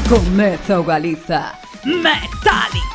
Comeza o Galiza Metálica.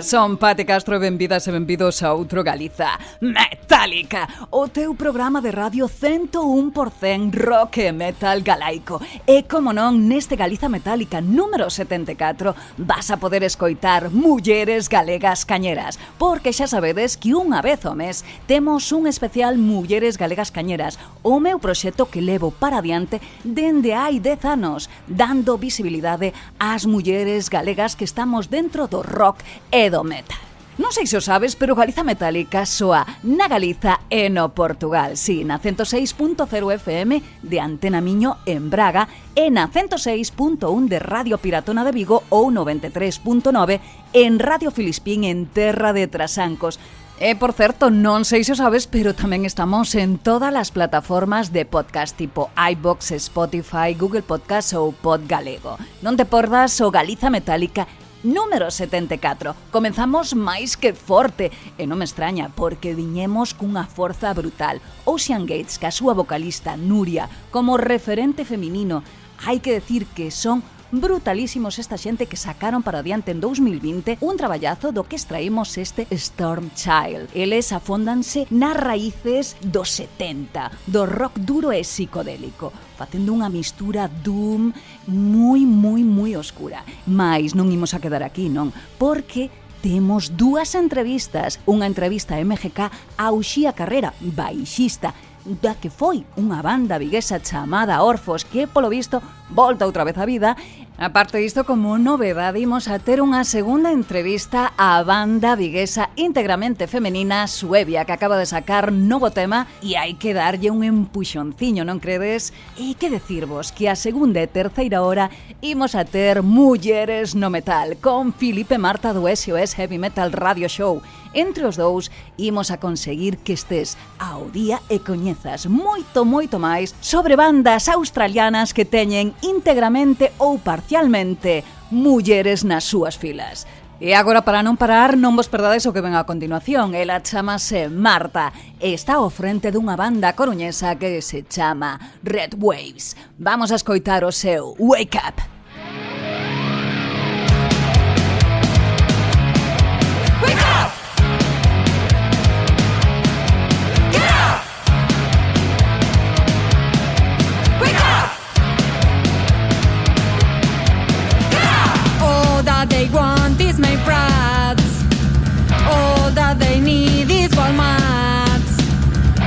son Pati Castro e benvidas e benvidos a outro Galiza Metálica, o teu programa de radio 101% rock e metal galaico. E como non, neste Galiza Metálica número 74 vas a poder escoitar mulleres galegas cañeras, porque xa sabedes que unha vez ao mes temos un especial Mulleres Galegas Cañeras, o meu proxecto que levo para adiante dende hai 10 anos, dando visibilidade ás mulleres galegas que estamos dentro do rock e do metal. Non sei se o sabes, pero Galiza Metálica soa na Galiza e no Portugal. Si, na 106.0 FM de Antena Miño en Braga e na 106.1 de Radio Piratona de Vigo ou 93.9 en Radio Filispín en Terra de Trasancos. E, por certo, non sei se o sabes, pero tamén estamos en todas as plataformas de podcast tipo iVoox, Spotify, Google Podcast ou Podgalego. Non te perdas o Galiza Metálica número 74. Comenzamos máis que forte, e non me extraña, porque viñemos cunha forza brutal. Ocean Gates, que a súa vocalista Nuria, como referente feminino, hai que decir que son brutalísimos esta xente que sacaron para adiante en 2020 un traballazo do que extraímos este Storm Child. Eles afóndanse nas raíces dos 70, do rock duro e psicodélico, facendo unha mistura doom moi oscura. Mais non imos a quedar aquí, non? Porque temos dúas entrevistas. Unha entrevista a MGK a Uxía Carrera, baixista, da que foi unha banda viguesa chamada Orfos, que, polo visto, volta outra vez á vida. Aparte disto, como novedade, imos a ter unha segunda entrevista á banda viguesa íntegramente femenina Suevia, que acaba de sacar novo tema e hai que darlle un empuxonciño, non credes? E que decirvos que a segunda e terceira hora imos a ter Mulleres no Metal con Filipe Marta do SOS Heavy Metal Radio Show. Entre os dous imos a conseguir que estés ao día e coñezas moito máis sobre bandas australianas que teñen íntegramente ou parcialmente mulleres nas súas filas. E agora, para non parar, non vos perdades o que ven a continuación. Ela chamase Marta e está ao frente dunha banda coruñesa que se chama Red Waves. Vamos a escoitar o seu Wake Up. Wake up! They want is my brats. All that they need is Walmarts.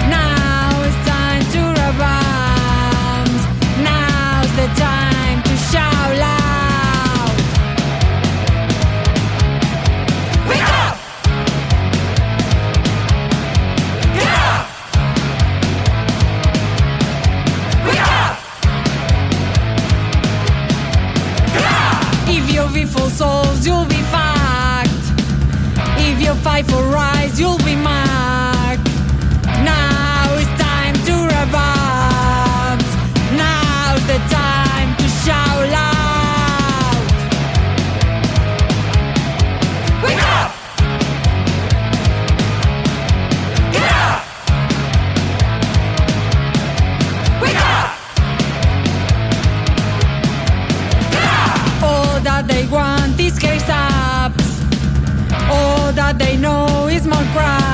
Now it's time to rub arms. Now's the time to shout loud. Wake up! Get up! Wake up! Get up! If you're full souls, you'll be fucked. If you fight for rights, you'll be marked. Now it's time to rub arms. Now's the time to shout loud. Wake up! Get up! Wake up! Get up! All that they want is case ups. All that they know is more crap.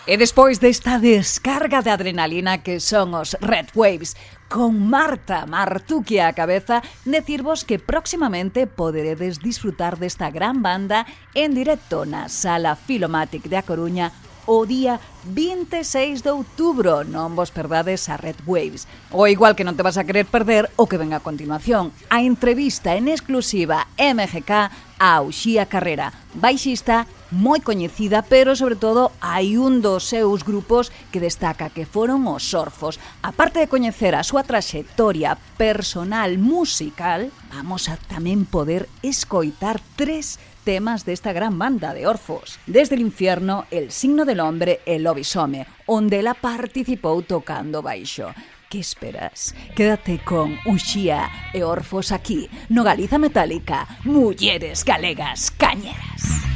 E despois desta descarga de adrenalina que son os Red Waves, con Marta Martuqui á cabeza, decirvos que próximamente poderedes disfrutar desta gran banda en directo na Sala Filomatic de A Coruña o día 26 de outubro. Non vos perdades a Red Waves. O igual que non te vas a querer perder o que ven a continuación, a entrevista en exclusiva MGK a Uxía Carrera, baixista moi coñecida, pero sobre todo hai un dos seus grupos que destaca, que foron os Orfos. Aparte de coñecer a súa traxectoria personal musical, vamos a tamén poder escoitar 3 temas desta gran banda de Orfos. Desde el infierno, El signo del hombre e Lobisome, onde ela participou tocando baixo. Que esperas? Quédate con Uxía e Orfos aquí, no Galiza Metálica, Mulleres Galegas Cañeras.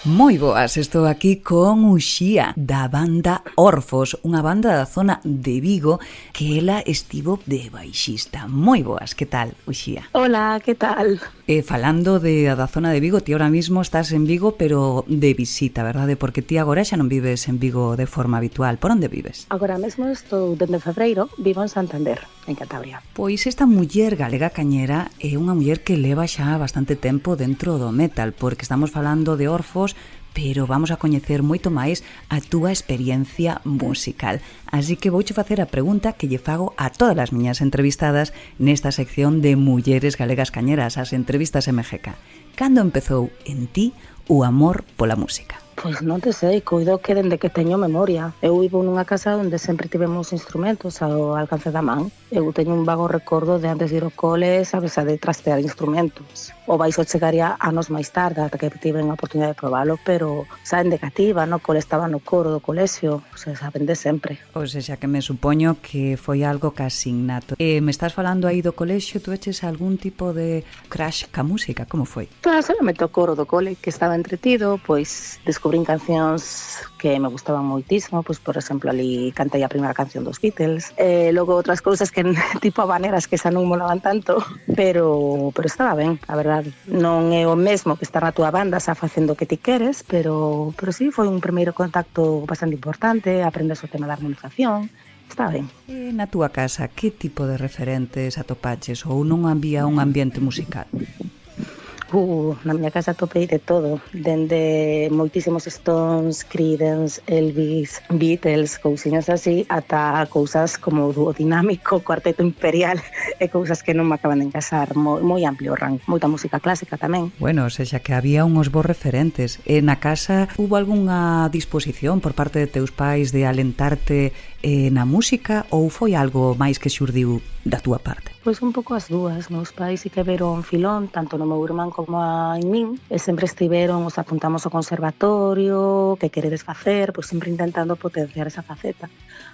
Moi boas, estou aquí con Uxía da banda Orfos, unha banda da zona de Vigo que ela estivo de baixista. Moi boas, que tal, Uxía? Hola, que tal? Falando da zona de Vigo, ti ahora mismo estás en Vigo pero de visita, verdade? Porque ti agora xa non vives en Vigo de forma habitual. Por onde vives? Agora mesmo estou dende febreiro, vivo en Santander, en Cantabria. Pois esta muller galega cañera é unha muller que leva xa bastante tempo dentro do metal, porque estamos falando de Orfos, pero vamos a coñecer moito máis a túa experiencia musical. Así que vouche facer a pregunta que lle fago a todas as miñas entrevistadas nesta sección de Mulleres Galegas Cañeras, as entrevistas MGK. Cando empezou en ti o amor pola música? Pois non te sei, coido que dende que teño memoria. Eu vivo nunha casa onde sempre tivemos instrumentos ao alcance da man. Eu teño un vago recordo de antes de ir ao cole, sabes, a de trastear instrumentos. O baixo chegaría anos máis tarde, ata que tiven a oportunidade de probalo, pero saben de cativa, no cole estaba no coro do colexio, o sea, saben de sempre. Ou seja, que me supoño que foi algo casi innato. Me estás falando aí do colexio, tú eches algún tipo de crash ca música, como foi? Claro, solamente o coro do cole, que estaba entretido, pois descubrín cancións que me gustaban moitísimo, pois por exemplo ali cantei a primeira canción dos Beatles, logo outras cousas que tipo habaneras que xa non molaban tanto, pero estaba ben, a verdade. Non é o mesmo que estar na túa banda xa facendo o que ti queres, pero sí foi un primeiro contacto bastante importante, aprendes o tema da armonización está ben. E na túa casa, que tipo de referentes atopaches ou non había un ambiente musical? Na miña casa topei de todo, dende moitísimos Stones, Creedence, Elvis, Beatles, cousiñas así, ata cousas como Dúo Dinámico, Cuarteto Imperial e cousas que non me acaban de encaixar, moi amplio o rango, moita música clásica tamén. Bueno, sexa que había unhos bons referentes. E na casa hubo algunha disposición por parte de teus pais de alentarte na música ou foi algo máis que xurdiu da túa parte? Pois un pouco as dúas, meus pais sí que veron filón, tanto no meu irmán como en min, e sempre estiveron, os apuntamos ao conservatorio, que queredes facer, pois sempre intentando potenciar esa faceta.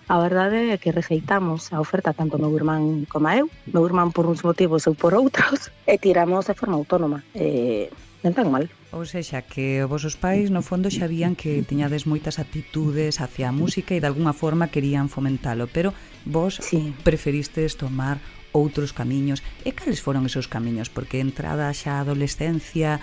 A verdade é que rexeitamos a oferta tanto meu irmán como eu, meu irmán por uns motivos eu por outros, e tiramos de forma autónoma. Non tan mal. Ou sexa, que os vosos pais no fondo xa vían que tiñades moitas aptitudes hacia a música e de alguna forma querían fomentalo, pero vos Sí. preferistes tomar outros camiños. E cales foron esos camiños? Porque entrada xa a adolescencia,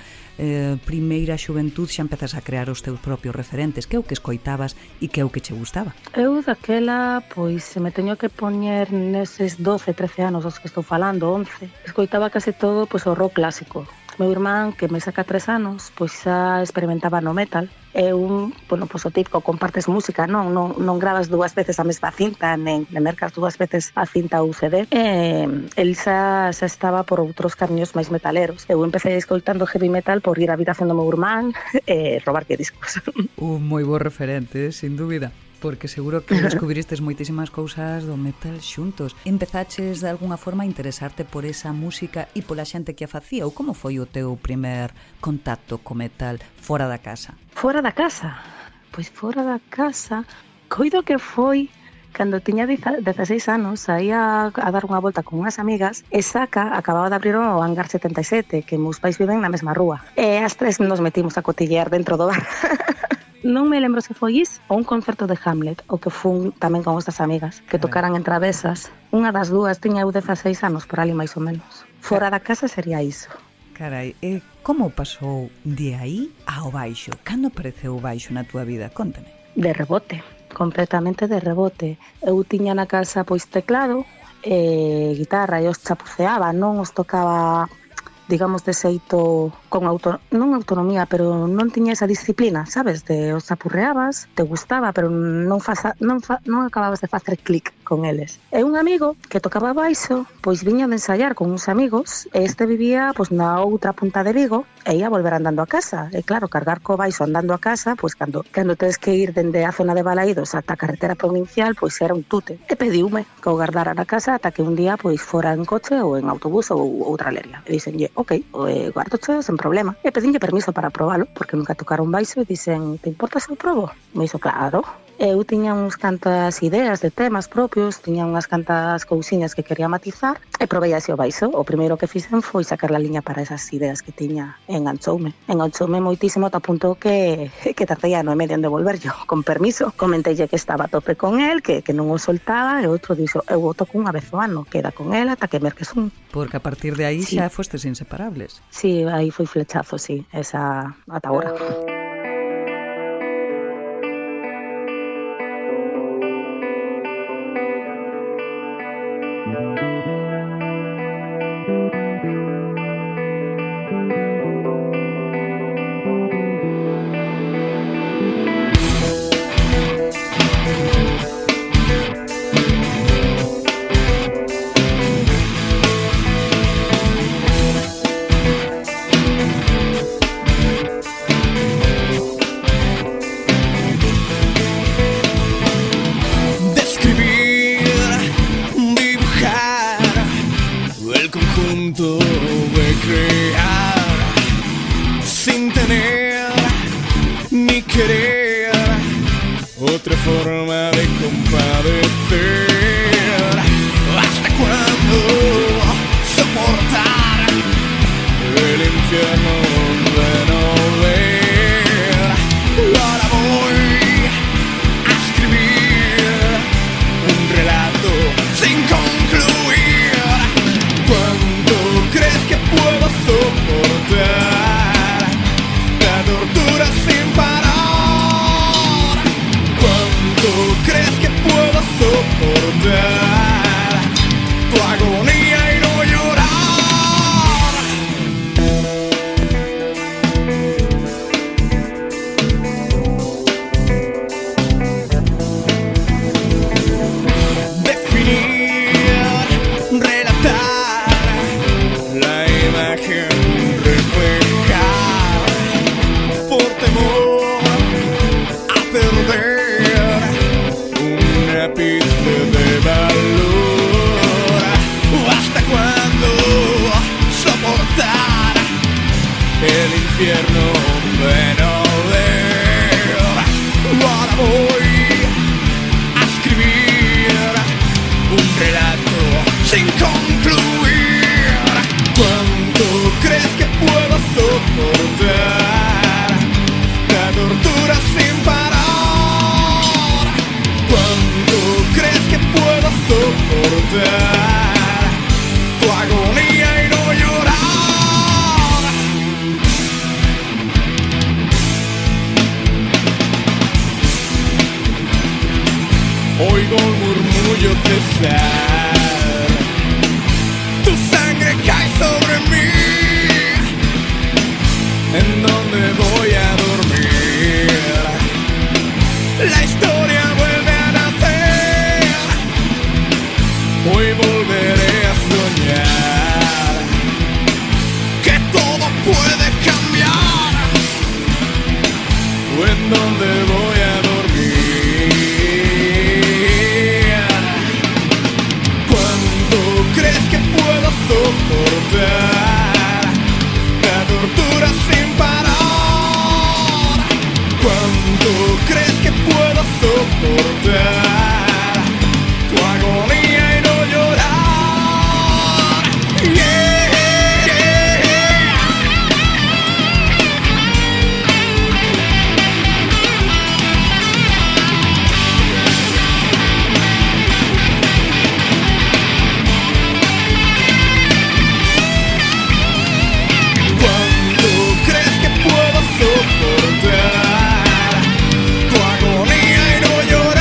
primeira xuventud, xa empezas a crear os teus propios referentes, que é o que escoitabas e que é o que che gustaba. Eu daquela, pois, se me teño que poñer neses 12, 13 anos os que estou falando, 11, escoitaba case todo pois, o rock clásico. Meu irmán, que me saca 3 anos, pois xa experimentaba no metal. É bueno, pois o típico, compartes música, non gravas 2 veces a mesma cinta, nen mercas 2 veces a cinta ou CD. El xa estaba por outros camiños máis metaleros. Eu empecé escoitando heavy metal por ir á habitación do meu irmán e robarlle discos. Un moi bo referente, sin dúbida. Porque seguro que descubristes moitísimas cousas do metal xuntos. Empezaches de alguna forma a interesarte por esa música e pola xente que a facía, ou como foi o teu primer contacto co metal fora da casa? Fora da casa? Pois fora da casa, coido que foi cando tiña 16 anos, saía a dar unha volta con unhas amigas e Saca acababa de abrir o Hangar 77, que meus pais viven na mesma rúa. E as tres nos metimos a cotillear dentro do bar. Non me lembro se foi iso ou un concerto de Hamlet, o que fun tamén con estas amigas, que tocaran en travesas. Unha das dúas tiña eu 16 anos, por ali máis ou menos. Fora da casa sería iso. Carai, e como pasou de aí ao baixo? Cando apareceu o baixo na túa vida? Conta-me. De rebote, completamente de rebote. Eu tiña na casa pois teclado e guitarra e os chapuceaba, non os tocaba, digamos, de xeito con non autonomía, pero non tiña esa disciplina, sabes? De os chapurreabas, te gustaba, pero non acababas de facer clic con eles. E un amigo que tocaba baixo, pois viña de ensaiar con uns amigos, e este vivía pois na outra punta de Vigo e ia volver andando a casa. E claro, cargar co baixo andando a casa, pois cando tens que ir dende a zona de Balaídos ata a carretera provincial, pois era un tute. E pediume que o guardara na casa ata que un día pois fora en coche ou en autobús ou outra leria. E dixenlle, ok, guardoche sen problema. E pedinlle permiso para probalo, porque nunca tocaron baixo, e dixen, te importa se eu probo? Me dixo, claro. Eu tiña uns cantas ideas de temas propios, tiña unhas cantas cousiñas que quería matizar, e probei así o baixo. O primeiro que fixen foi sacar a liña para esas ideas que tiña. Enganchoume moitísimo, ata punto que tardei ano e medio en devolverlo, con permiso. Comenteille que estaba a tope con el, que non o soltaba, e outro dixo, eu o toco unha vez o ano, queda con el ata que merques un. Porque a partir de aí xa fostes inseparables. Sí, aí foi flechazo, sí, esa ata agora. soportar tu agonía y no llorar. Oigo un murmullo cesar, tu sangre cae sobre mí. ¿En dónde voy a dormir? La historia vuelve a nacer. Hoy volveré a soñar que todo puede cambiar. ¿O en dónde voy a dormir? ¿Cuánto crees que puedo soportar la tortura sin parar? ¿Cuánto crees que puedo soportar tu agonía y no llorar? Yeah, yeah. ¿Cuánto crees que puedo soportar tu agonía y no llorar?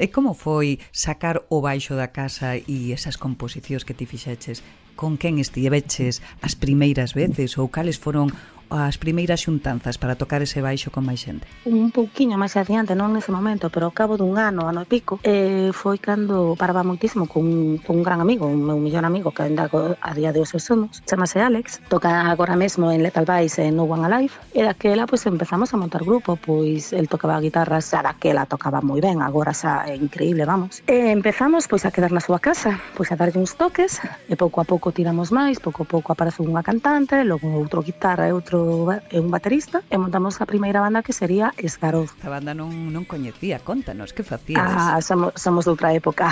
E como foi sacar o baixo da casa e esas composicións que ti fixeches? Con quen estiveches as primeiras veces ou cales foron as primeiras xuntanzas para tocar ese baixo con máis xente? Un pouquiño máis adiante, non nese momento, pero ao cabo dun ano e pico, foi cando paraba moitísimo con un gran amigo, un meu mellor amigo, que ainda a día de hoxe somos, chamase Alex, toca agora mesmo en Lethal Vice e No One Alive, e daquela pois empezamos a montar grupo, pois el tocaba a guitarra, xa daquela tocaba moi ben, agora xa é increíble, vamos. E empezamos pois a quedar na súa casa, pois a darlle uns toques, e pouco a pouco tiramos máis, pouco a pouco aparece unha cantante, logo outro guitarra e outro e un baterista, e montamos a primeira banda que sería Esgaroz. A banda non coñecía, contanos, que facías? Somos de outra época.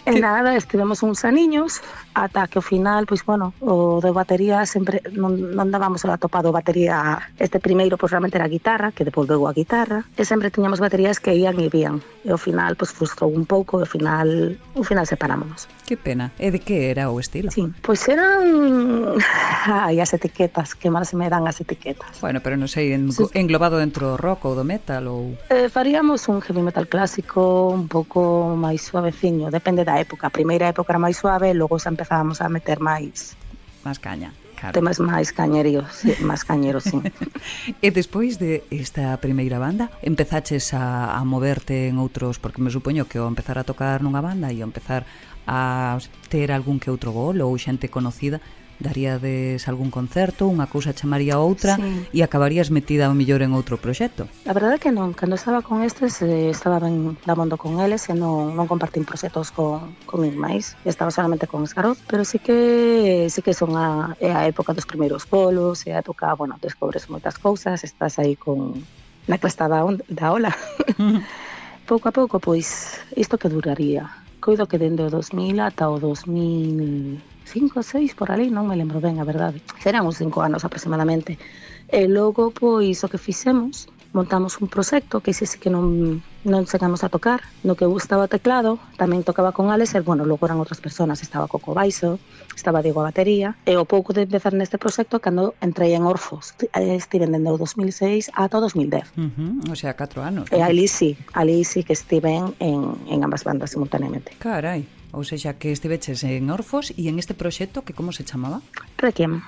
E nada, estivemos uns aniños ata que ao final, pois bueno, o de batería sempre non dábamos a topado batería. Este primeiro pois realmente era a guitarra, que devolveu a guitarra, e sempre tiñamos baterías que ían e vían. E ao final pois frustrou un pouco, e ao final separámonos. Que pena. E de que era o estilo? Sí, pois eran as etiquetas, que mal se me dan as etiquetas. Bueno, pero non sei, englobado dentro do rock ou do metal ou... Faríamos un heavy metal clásico un pouco máis suaveciño, depende da época. A primeira época era máis suave, logo xa empezábamos a meter máis caña, claro. Temas máis cañeros, sí, máis cañeros, sí. E despois de esta primeira banda, empezaches a moverte en outros, porque me supoño que ao empezar a tocar nunha banda e ao empezar a ter algún que outro gol ou xente conocida, daríades algún concerto, unha cousa chamaría outra, sí, e acabarías metida ao millor en outro proxecto. A verdade é que non, cando estaba con estes estaba ben damondo con eles e non compartín proxectos con máis, estaba solamente con Esgaroz, pero sí que son a época dos primeiros polos, é a época, bueno, descobres moitas cousas, estás aí con na cresta da ola. Pouco a pouco, pois, isto que duraría. Coido que dende o 2000 ata o 2005 ou 6 por ali, non me lembro ben, a verdade. Serán uns 5 anos aproximadamente. E logo, pois, o que fixemos, montamos un proxecto que ese sí que non chegamos a tocar, no que eu estaba o teclado, tamén tocaba con Alex, e, bueno, logo eran outras personas, estaba Coco baixo, estaba Diego a batería, e ao pouco de empezar neste proxecto, cando entrei en Orfos, estive dende o 2006 ata o 2010. O sea, 4 anos. E ali sí que estiven en ambas bandas simultaneamente. Carai, ou seja, que estiveches en Orfos e en este proxecto que como se chamaba? Requiem.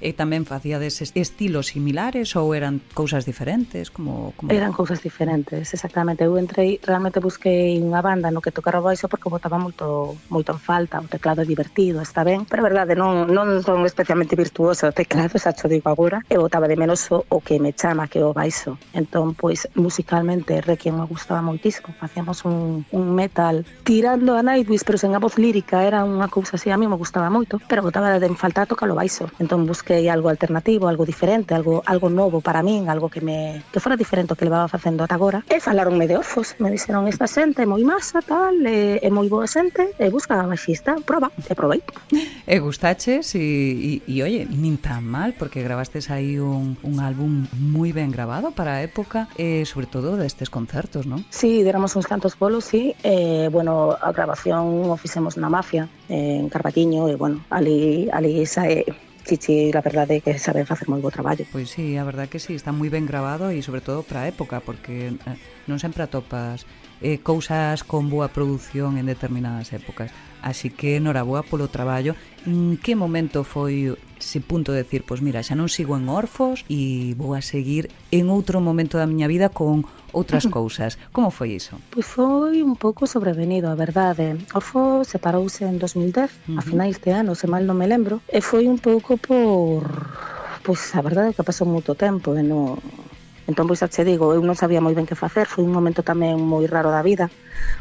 E tamén facíades estilos similares ou eran cousas diferentes? Como... Eran cousas diferentes, exactamente. Eu entrei, realmente busquei unha banda no que tocara o baixo porque botaba moito en falta. O teclado é divertido, está ben, pero a verdade non son especialmente virtuoso o teclado, xa cho digo agora, e botaba de menos o que me chama, que o baixo. Entón, pois, musicalmente, Requiem me gustaba moitísimo. Facíamos un metal tirando a Nightwish, pero sen a voz lírica, era unha cousa así, a mí me gustaba moito, pero botaba de en falta tocar o baixo. Entón, busquei busquei algo alternativo, algo diferente, algo novo para min, algo que fora diferente ao que levaba facendo ata agora. E falaronme de Orfos, me dixeron esta xente é moi masa, tal, é moi boa xente, e busca a baixista, proba, e probei. E gustaches e oye, nin tan mal, porque grabastes aí un álbum moi ben grabado para a época e sobre todo destes concertos, non? Sí, déramos uns cantos bolos, sí. Bueno, a grabación o fixemos na Mafia, en Carballiño, e bueno, ali sae Chichi, la verdade é que saben facer moi bo traballo. Pois sí, a verdade que sí, está moi ben grabado e sobre todo para a época, porque non sempre atopas cousas con boa produción en determinadas épocas. Así que noraboa polo traballo. En que momento foi ese punto de decir, pois mira, xa non sigo en Orfos e vou a seguir en outro momento da miña vida con outras cousas? Como foi iso? Pois foi un pouco sobrevenido, a verdade. Orfos separouse en 2010, a finais de ano, se mal non me lembro, e foi un pouco por... Pois a verdade é que pasou moito tempo e non... Entón, pois, xa digo, eu non sabía moi ben que facer, foi un momento tamén moi raro da vida,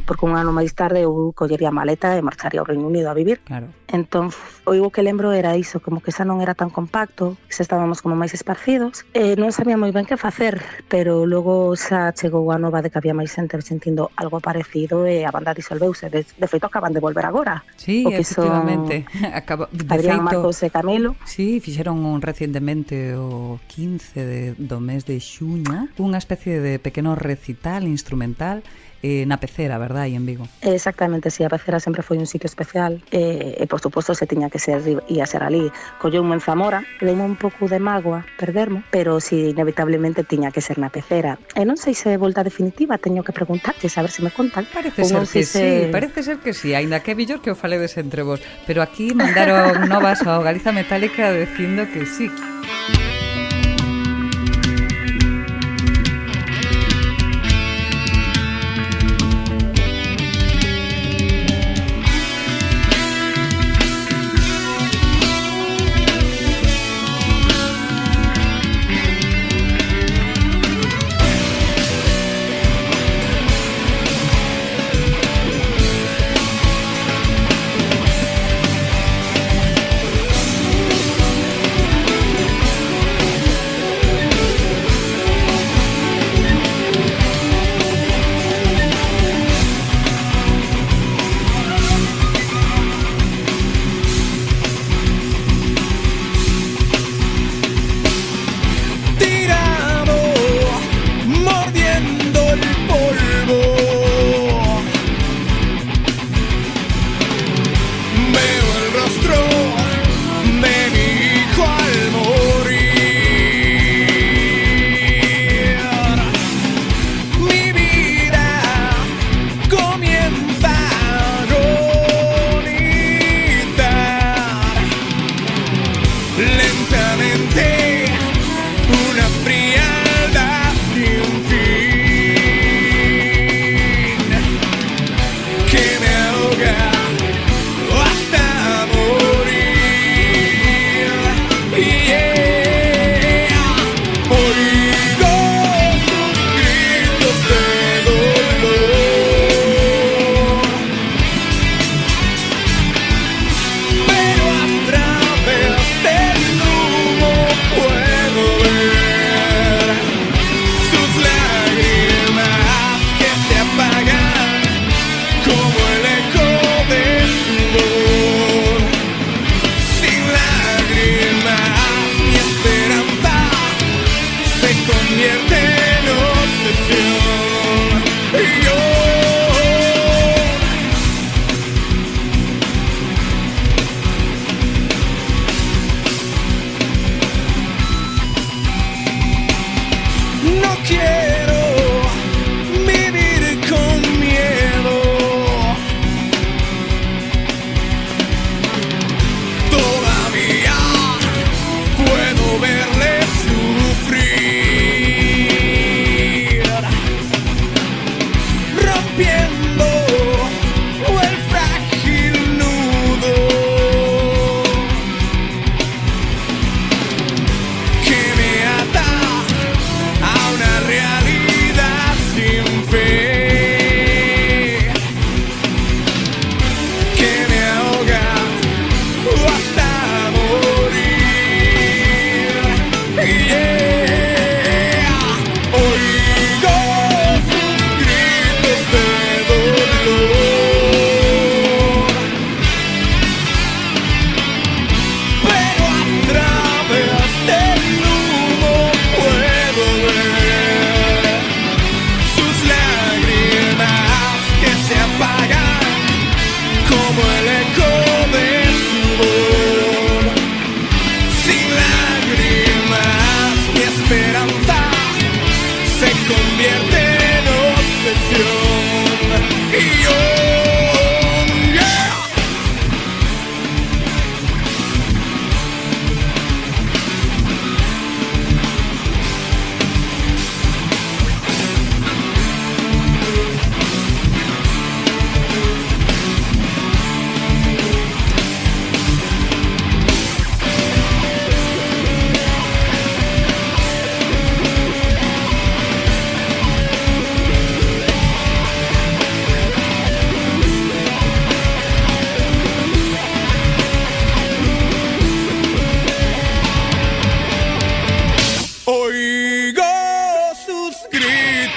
porque un ano máis tarde eu collería a maleta e marcharía ao Reino Unido a vivir. Claro. Entón, o que lembro era iso, como que xa non era tan compacto, xa estábamos como máis esparcidos, e non sabía moi ben que facer, pero logo xa chegou a nova de que había máis xente sentindo algo parecido e a banda disolveuse. De feito, acaban de volver agora. Sí, efectivamente. Adrián Marcos e Camilo. Sí, fixeron recientemente o 15 do mes de xuño unha especie de pequeno recital instrumental na Pecera, verdad, aí en Vigo? Exactamente, sí, a Pecera sempre foi un sitio especial e por suposto se tiña que ser, ia ser ali. Colleume en Zamora, deume un pouco de mágoa perdermo, pero si inevitablemente tiña que ser na Pecera. E non sei se volta definitiva, teño que preguntarles a ver se me contan. Parece ser que sí, aínda que é mellor que o faledes entre vos, pero aquí mandaron novas ao Galiza Metálica dicindo que sí.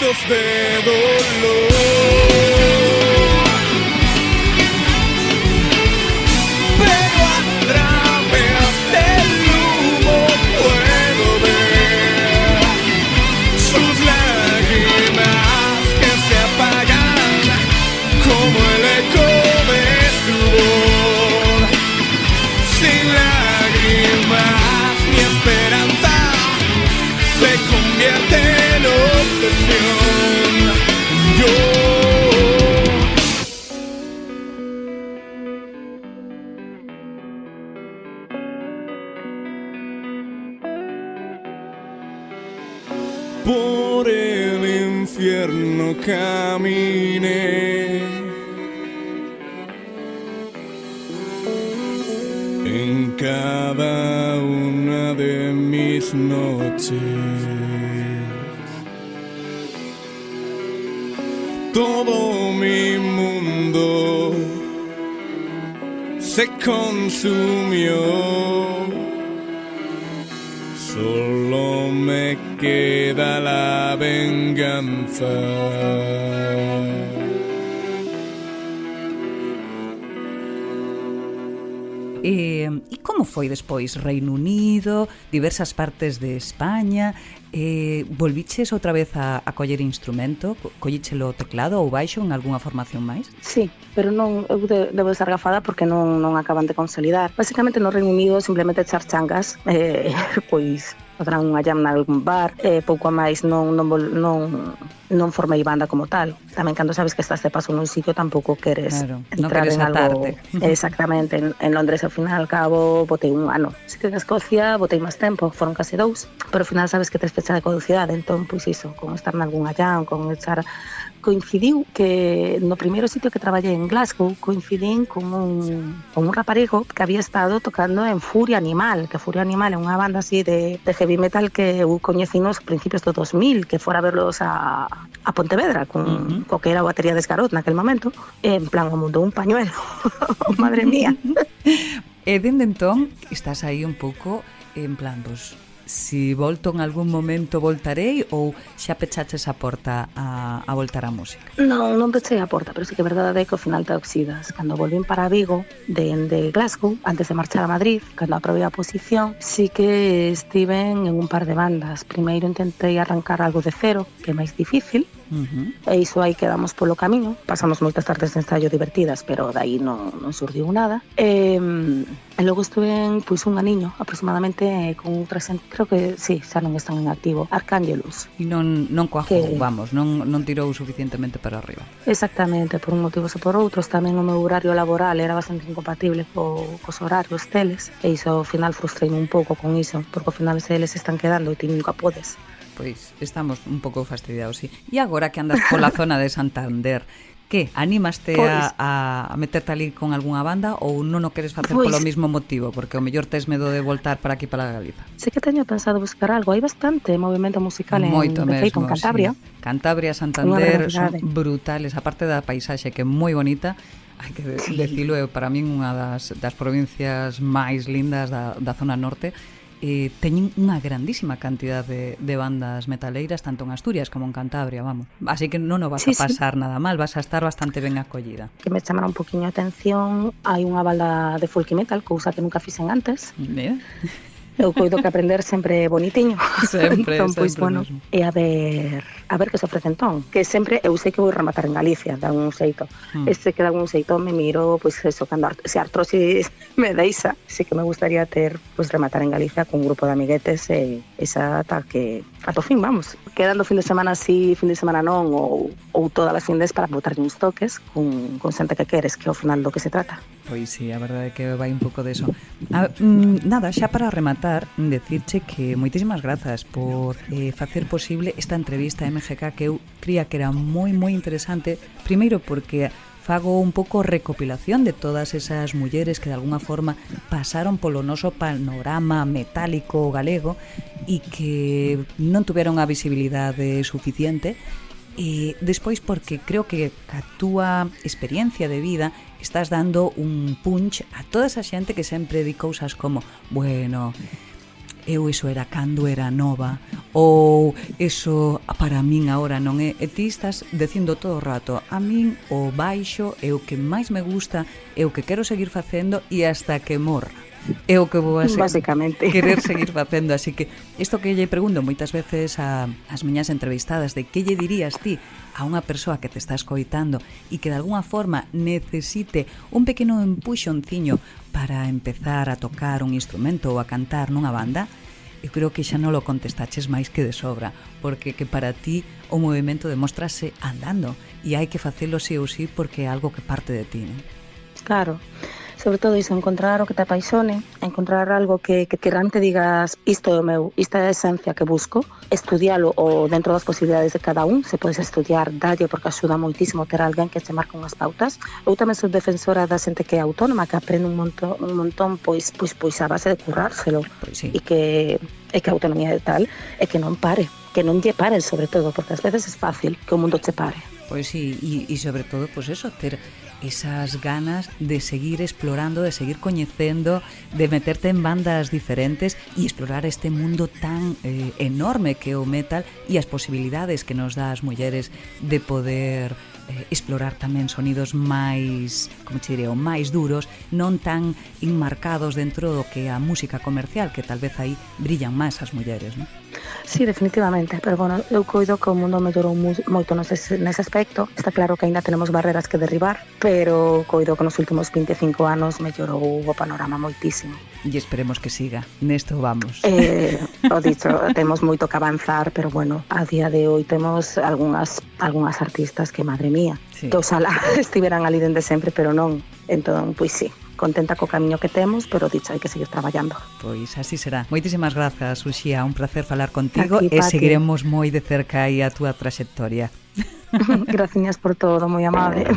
gritos de dolor. Pero a través del humo puedo ver sus lágrimas que se apagan como el eco de su voz. Sin lágrimas mi esperanza se convierte en obsesión. Yo por el infierno caminé, en cada una de mis noches. Todo mi mundo se consumió. Solo me queda la venganza. E como foi despois? Reino Unido, diversas partes de España, volviches outra vez a coller instrumento? Collíchelo o teclado ou baixo en algunha formación máis? Sí, pero non, eu debo estar gafada porque non acaban de consolidar. Basicamente no Reino Unido simplemente echar changas, pois podrán unha jam nalgún bar, pouco a máis non formei banda como tal. Tamén cando sabes que estás de paso nun sitio tampouco queres entrar en algo. Exactamente, en Londres ao final al cabo botei un ano. Si que en Escocia botei máis tempo, foron case 2, pero ao final sabes que tes fecha de caducidade, entón pois iso, con estar nalgunha jam, con echar. Coincidiu que no primeiro sitio que traballei en Glasgow coincidín con un raparigo que había estado tocando en Furia Animal, que Furia Animal é unha banda así de heavy metal que eu coñeci nos principios do 2000, que fora a verlos a Pontevedra con co que era a batería de Esgarot naquel momento, en plan o mundo un pañuelo. Madre mía. E dende entón estás aí un pouco en plan, pues, si volto en algún momento voltarei ou xa pechaches a porta a voltar á música? Non pechei a porta, pero sí que é verdade que ao final te oxidas. Cando volvín para Vigo, de Glasgow, antes de marchar a Madrid, cando aprobei a posición, sí que estiven en un par de bandas. Primeiro intentei arrancar algo de cero, que é máis difícil, e iso aí quedamos polo camiño. Pasamos moitas tardes de ensayo divertidas, pero dai non surdiu nada. E logo estuve en un aniño aproximadamente con outras, creo que sí, xa non están en activo, Arcángelus. E non coajou, vamos, non tirou suficientemente para arriba. Exactamente, por un motivo ou por outros. Tamén o meu horario laboral era bastante incompatible cos horarios deles, e iso ao final frustreime un pouco con iso, porque ao final se eles están quedando e ti nunca podes. Pois estamos un pouco fastidiados, sí. E agora que andas pola zona de Santander, que animaste a meterte ali con algunha banda ou non o queres facer polo mismo motivo, porque ao mellor tes medo de voltar para aquí para Galiza? Sí que teño pensado buscar algo, hai bastante movimento musical en Cantabria. Sí. Cantabria, Santander son brutales, aparte da paisaxe que é moi bonita. Hai que decilo, para min unha das provincias máis lindas da zona norte. Teñen unha grandísima cantidad de bandas metaleiras tanto en Asturias como en Cantabria, vamos. Así que non o vas a pasar nada mal, vas a estar bastante ben acollida. Que me chamara un poquinho a atención, hai unha banda de folk metal, cousa que nunca fixen antes. Mira. Eu coido que aprender sempre bonitiño. Sempre, entón, pois, sempre bueno, e a ver que se ofrece entón. Que sempre, eu sei que vou rematar en Galicia, dan un xeito. Este que dan un xeito me miro, pois eso, cando se artrosis me deixa, sí que me gustaría ter, pois rematar en Galicia con un grupo de amiguetes e esa ata que, ato fin, vamos. Quedando fin de semana sí, fin de semana non, ou todas as findes para botarlle uns toques con xente que queres, que ao final do que se trata. Pois sí, a verdade é que vai un pouco deso. Nada, xa para rematar, decirche que moitísimas grazas por facer posible esta entrevista a MGK, que eu cría que era moi interesante, primeiro porque fago un pouco recopilación de todas esas mulleres que de alguna forma pasaron polo noso panorama metálico galego e que non tuveron a visibilidade suficiente. E despois porque creo que a túa experiencia de vida estás dando un punch a toda esa xente que sempre di cousas como, bueno, eu iso era cando era nova, ou iso para min agora non é. E ti estás dicindo todo o rato, a min o baixo é o que máis me gusta, é o que quero seguir facendo e hasta que morra. É o que vou a Básicamente. querer seguir facendo, así que isto que lle pregunto moitas veces ás miñas entrevistadas de que lle dirías ti a unha persoa que te está escoitando e que de alguna forma necesite un pequeno empuxonciño para empezar a tocar un instrumento ou a cantar nunha banda, eu creo que xa non lo contestaches máis que de sobra, porque que para ti o movimento demostrase andando e hai que facelo sí ou sí porque é algo que parte de ti, non? Claro. Sobre todo iso, encontrar o que te apaixone, encontrar algo que realmente digas isto é o meu, esta é a esencia que busco, estudialo ou dentro das posibilidades de cada un, se podes estudiar, dalle, porque axuda moitísimo ter alguén que te marca unhas pautas. Eu tamén sou defensora da xente que é autónoma, que aprende un montón pois a base de currárselo, Pois sí. e que a autonomía é tal, e que non pare, que non lle paren sobre todo, porque ás veces é fácil que o mundo te pare. Pois sí, e sobre todo, pois eso, ter esas ganas de seguir explorando, de seguir coñecendo, de meterte en bandas diferentes e explorar este mundo tan enorme que é o metal e as posibilidades que nos dá as mulleres de poder explorar tamén sonidos máis, como che diré, máis duros, non tan enmarcados dentro do que é a música comercial, que tal vez aí brillan máis as mulleres, non? Sí, definitivamente, pero bueno, eu coido que o mundo mellorou moito nese aspecto. Está claro que aínda tenemos barreras que derribar, pero coido que nos últimos 25 anos mellorou o panorama moitísimo. E esperemos que siga, nesto vamos. O dicho, temos moito que avanzar, pero bueno, a día de hoy temos algunhas artistas que, madre mía, Sí. que oxalá estiveran ali dende sempre, pero non. Entón, pois sí, contenta co camiño que temos, pero dicho, hai que seguir traballando. Pois así será. Moitísimas grazas, Uxía, un placer falar contigo Aquí, e Pati. seguiremos moi de cerca aí a túa traxectoria. Graciñas por todo, moi amable.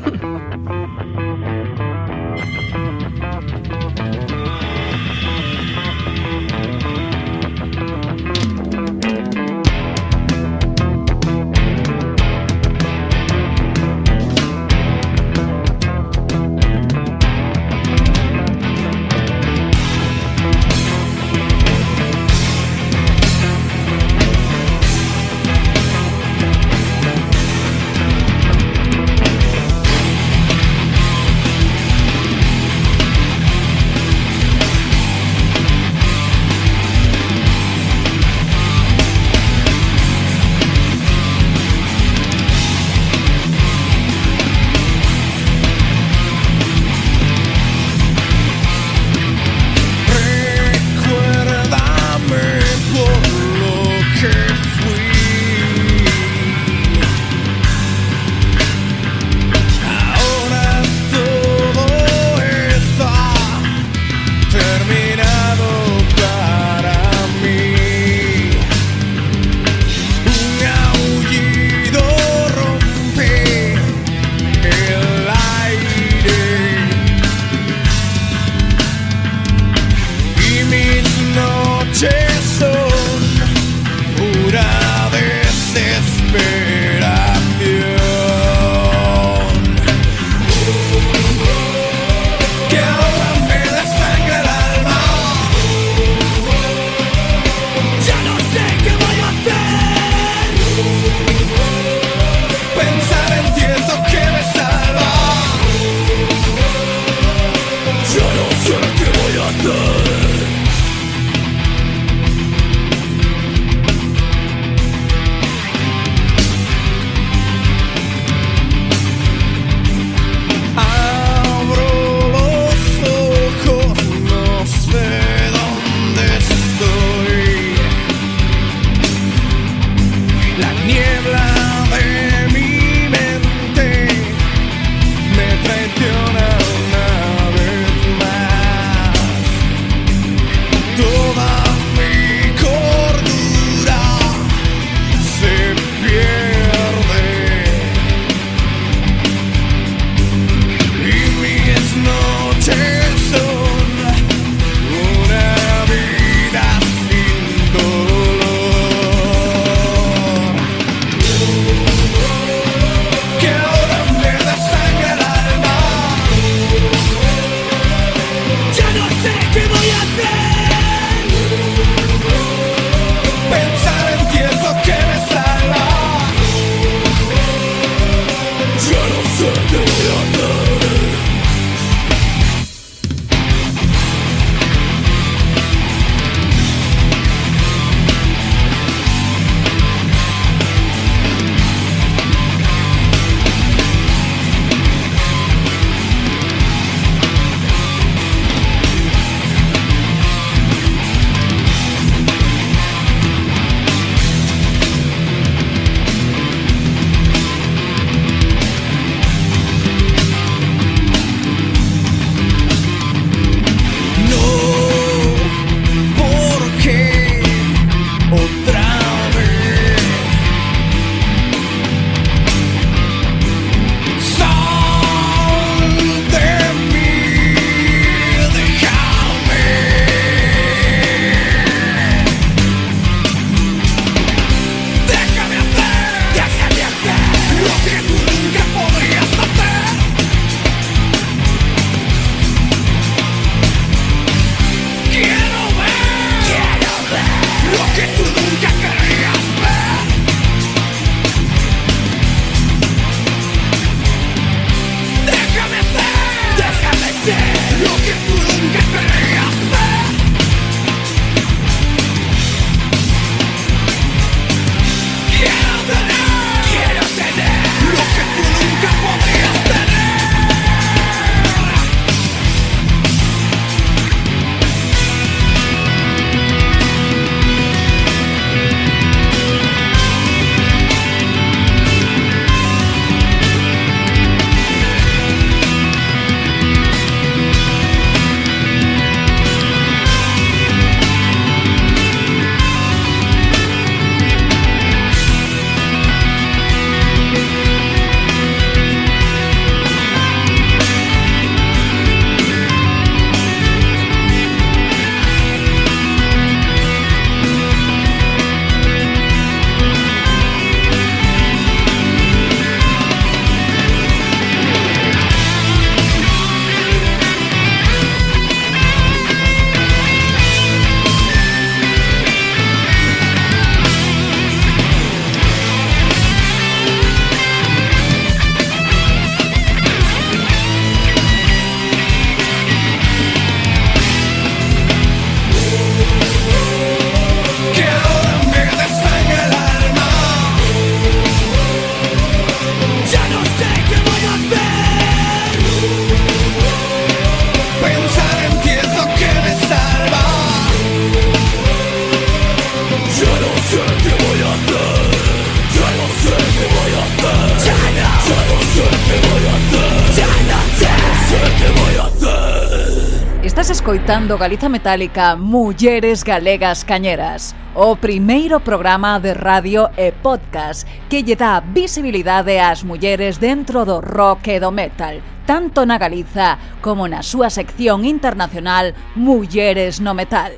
escoitando Galiza Metálica, Mulleres Galegas Cañeras, o primeiro programa de radio e podcast que lle dá visibilidade ás mulleres dentro do rock e do metal, tanto na Galiza como na súa sección internacional Mulleres no Metal.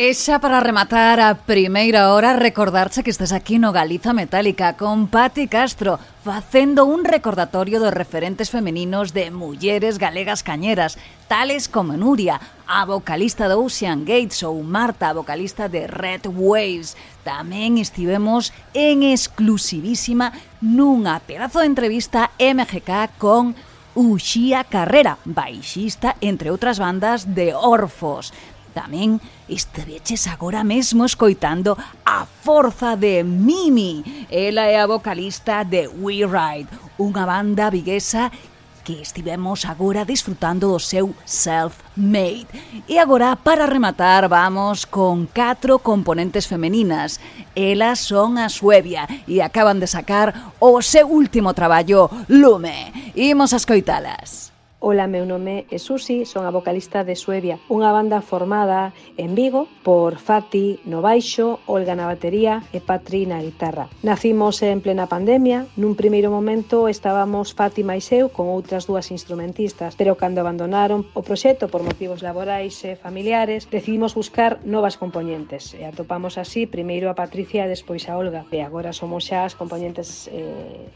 E xa para rematar a primeira hora, recordarche que estás aquí no Galiza Metálica con Pati Castro, facendo un recordatorio dos referentes femeninos de mulleres galegas cañeras, tales como Nuria, a vocalista de Ocean Gates, ou Marta, a vocalista de Red Waves. Tamén estivemos en exclusivísima nunha pedazo de entrevista MGK con Uxía Carrera, baixista, entre outras bandas, de Orfos. Tamén esteveches agora mesmo escoitando a forza de Mimi. Ela é a vocalista de We Ride, unha banda viguesa que estivemos agora disfrutando do seu Self-Made. E agora, para rematar, vamos con 4 componentes femeninas. Elas son a Suevia e acaban de sacar o seu último traballo, Lume. Imos a escoitalas. Ola, meu nome é Susi, son a vocalista de Suevia, unha banda formada en Vigo por Fati no baixo, Olga na batería e Patri na guitarra. Nacimos en plena pandemia, nun primeiro momento estábamos Fati máis eu con outras dúas instrumentistas, pero cando abandonaron o proxecto por motivos laborais e familiares, decidimos buscar novas componentes e atopamos así primeiro a Patricia e despois a Olga, e agora somos xa as componentes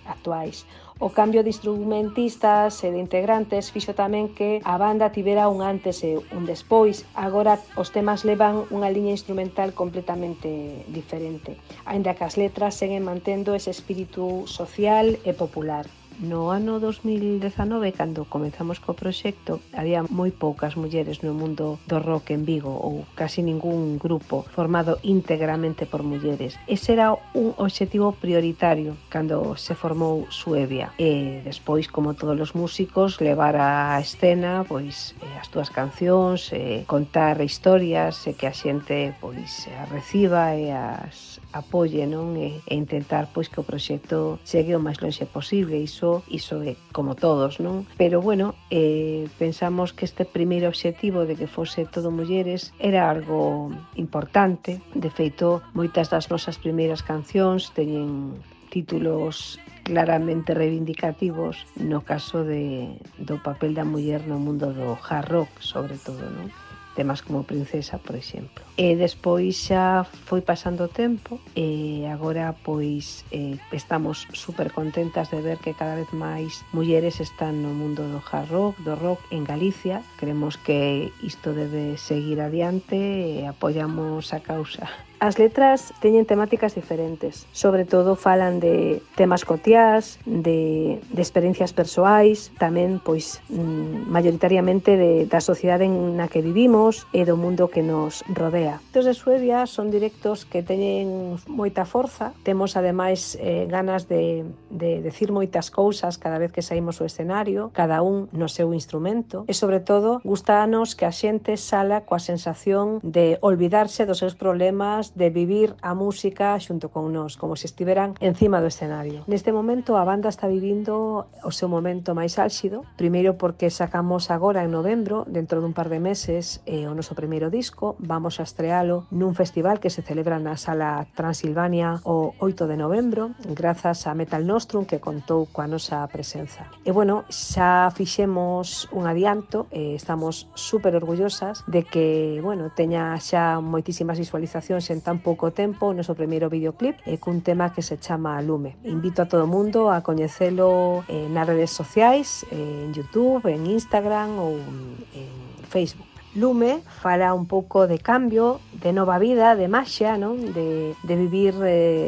actuais. O cambio de instrumentistas e de integrantes fixo tamén que a banda tivera un antes e un despois. Agora os temas levan unha liña instrumental completamente diferente, aínda que as letras seguen mantendo ese espírito social e popular. No ano 2019, cando comenzamos co proxecto, había moi poucas mulleres no mundo do rock en Vigo, ou casi ningún grupo formado íntegramente por mulleres. Ese era un obxectivo prioritario cando se formou Suevia. E despois, como todos os músicos, levar á escena pois as túas cancións, contar historias e que a xente pois a reciba e as apoie, non? E intentar pois que o proxecto chegue o máis longe posible. Iso é como todos, non? Pero bueno, pensamos que este primeiro obxectivo de que fose todo mulleres era algo importante. De feito, moitas das nosas primeiras cancións teñen títulos claramente reivindicativos no caso do papel da muller no mundo do hard rock, sobre todo, non? Temas como Princesa, por exemplo. E despois xa foi pasando o tempo e agora pois estamos super contentas de ver que cada vez máis mulleres están no mundo do hard rock, do rock en Galicia. Creemos que isto debe seguir adiante e apoiamos a causa. As letras teñen temáticas diferentes, sobre todo falan de temas cotiás, de experiencias persoais, tamén pois maioritariamente da sociedade na que vivimos e do mundo que nos rodea. Os de Suevia son directos que teñen moita forza, temos ademais ganas de decir moitas cousas cada vez que saímos ao escenario, cada un no seu instrumento, e sobre todo gustános que a xente sala coa sensación de olvidarse dos seus problemas, de vivir a música xunto con nós, como se estiveran encima do escenario. Neste momento a banda está vivindo o seu momento máis álxido, primeiro porque sacamos agora en novembro, dentro dun par de meses, o noso primeiro disco. Vamos a estrealo nun festival que se celebra na Sala Transilvania o 8 de novembro, grazas a Metal Nostrum, que contou coa nosa presenza. E bueno, xa fixemos un adianto e estamos super orgullosas de que, bueno, teña xa moitísimas visualizacións en tan pouco tempo o noso primeiro videoclip cun tema que se chama Lume. Invito a todo o mundo a coñecelo nas redes sociais, en YouTube, en Instagram ou en Facebook. Lume fala un pouco de cambio, de nova vida, de maxia, non? De vivir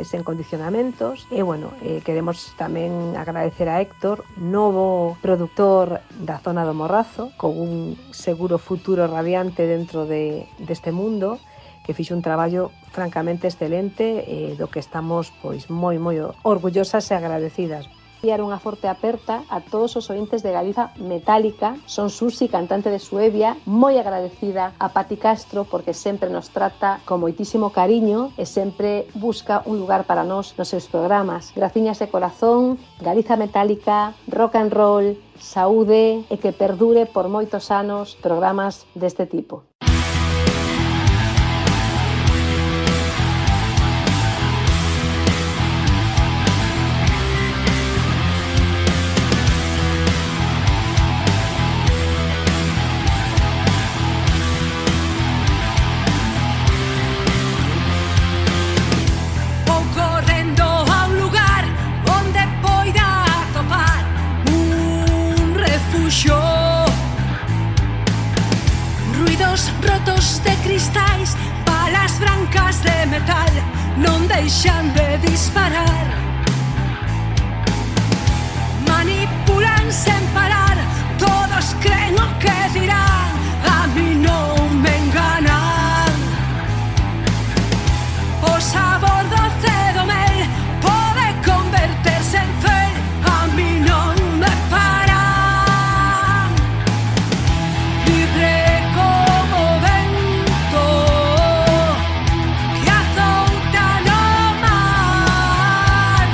sen condicionamentos. E, bueno, queremos tamén agradecer a Héctor, novo produtor da zona do Morrazo, con un seguro futuro radiante dentro deste mundo, que fixo un traballo francamente excelente do que estamos pois moi orgullosas e agradecidas. Enviar unha forte aperta a todos os ointes de Galiza Metálica. Son Susi, cantante de Suevia, moi agradecida a Pati Castro porque sempre nos trata con moitísimo cariño e sempre busca un lugar para nós nos seus programas. Graciñas de corazón, Galiza Metálica, rock and roll, saúde e que perdure por moitos anos programas deste tipo. Ruidos rotos de cristais, balas brancas de metal, non deixan de disparar. Manipulan sen parar, todos creen o que dirán, a mí non me enganan. O sabor doce do mel pode converterse en fel, a mí non me paran. Mar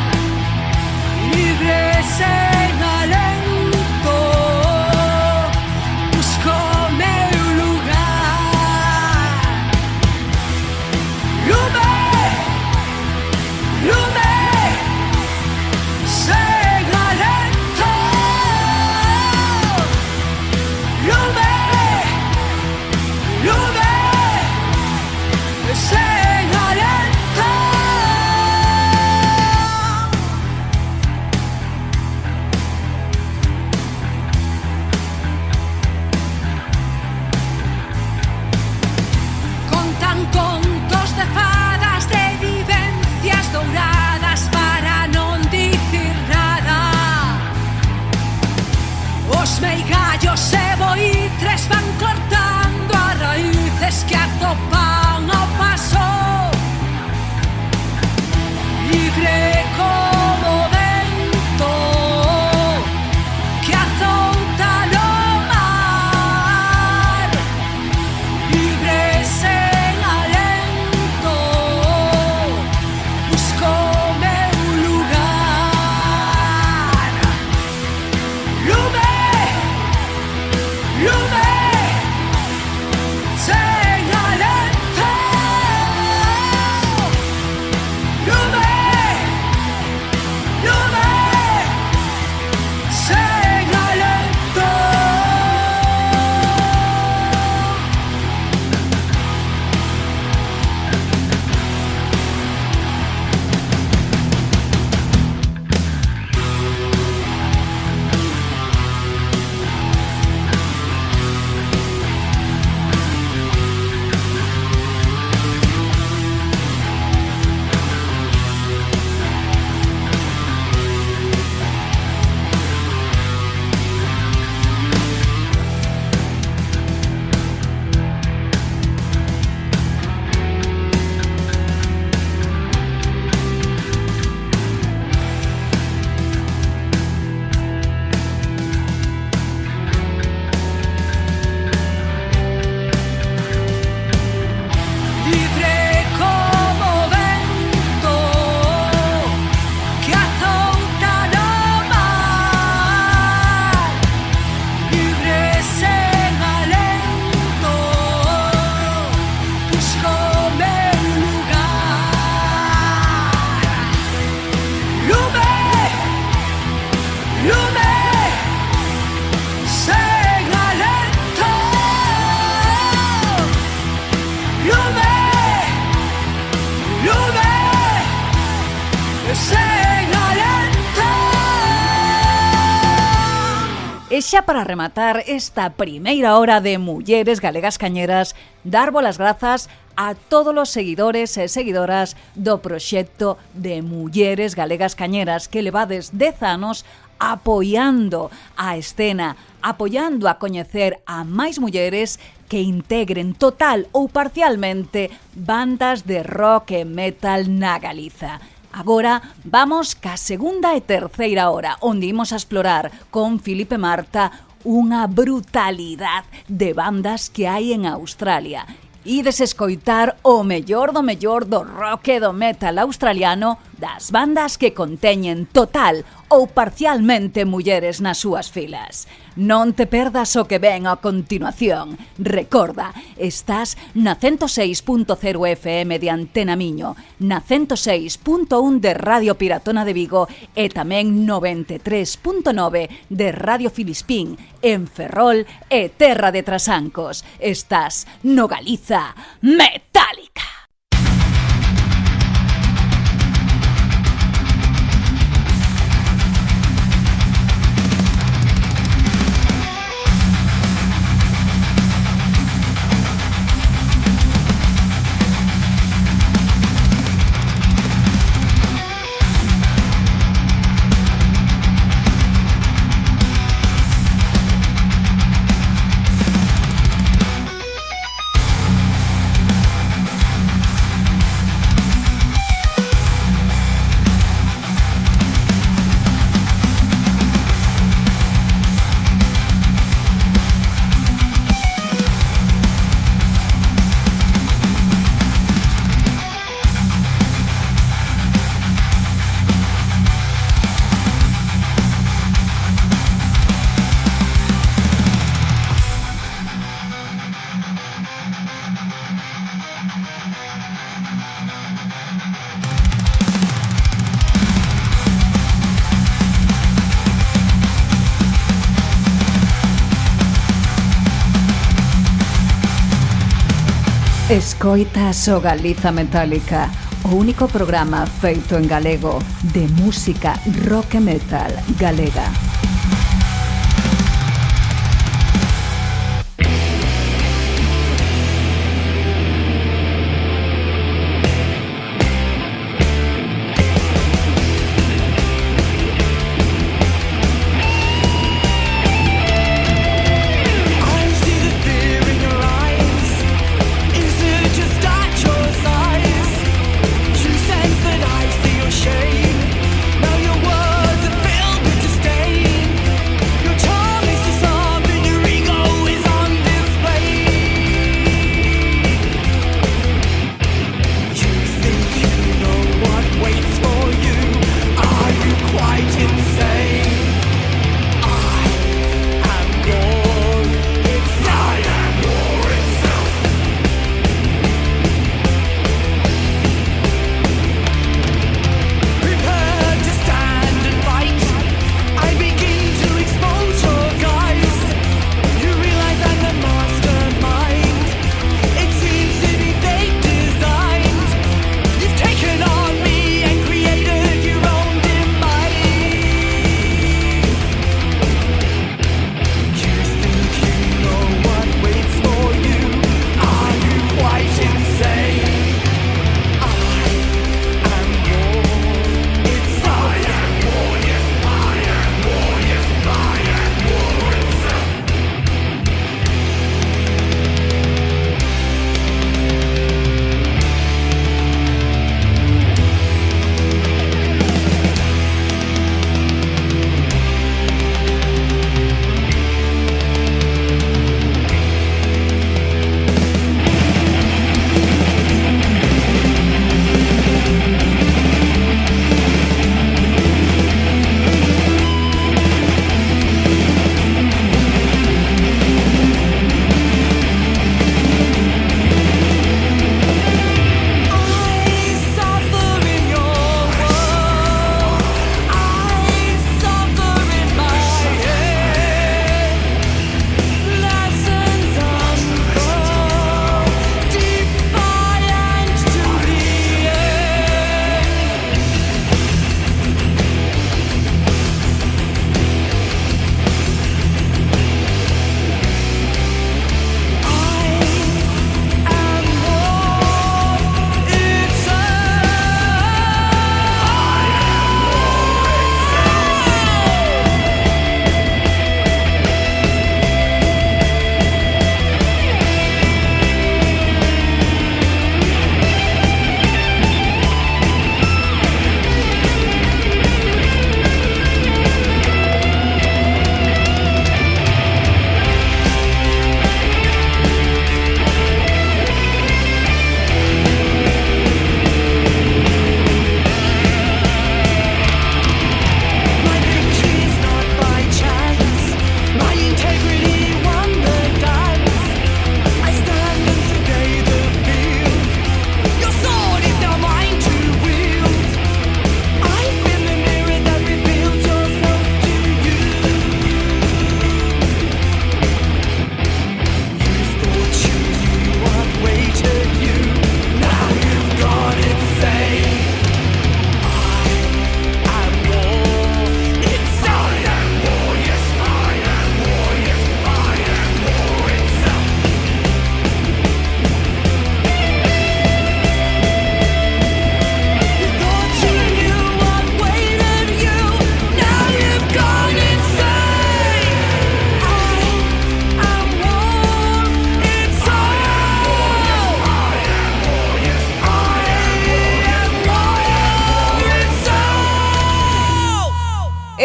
E xa para rematar esta primeira hora de Mulleres Galegas Cañeras, darvos as grazas a todos os seguidores e seguidoras do proxecto de Mulleres Galegas Cañeras que levades 10 anos apoiando a escena, apoiando a coñecer a máis mulleres que integren total ou parcialmente bandas de rock e metal na Galiza. Agora vamos ca segunda e terceira hora, onde imos a explorar con Filipe Marta unha brutalidade de bandas que hai en Australia. Ides escoitar o mellor do rock e do metal australiano das bandas que conteñen total ou parcialmente mulleres nas súas filas. Non te perdas o que ven a continuación. Recorda, estás na 106.0 FM de Antena Miño, na 106.1 de Radio Piratona de Vigo e tamén 93.9 de Radio Filispín en Ferrol e Terra de Trasancos. Estás no Galiza Metálica. Escoitas o Galiza Metálica, o único programa feito en galego de música rock e metal galega. Shame. Now your words are filled with disdain.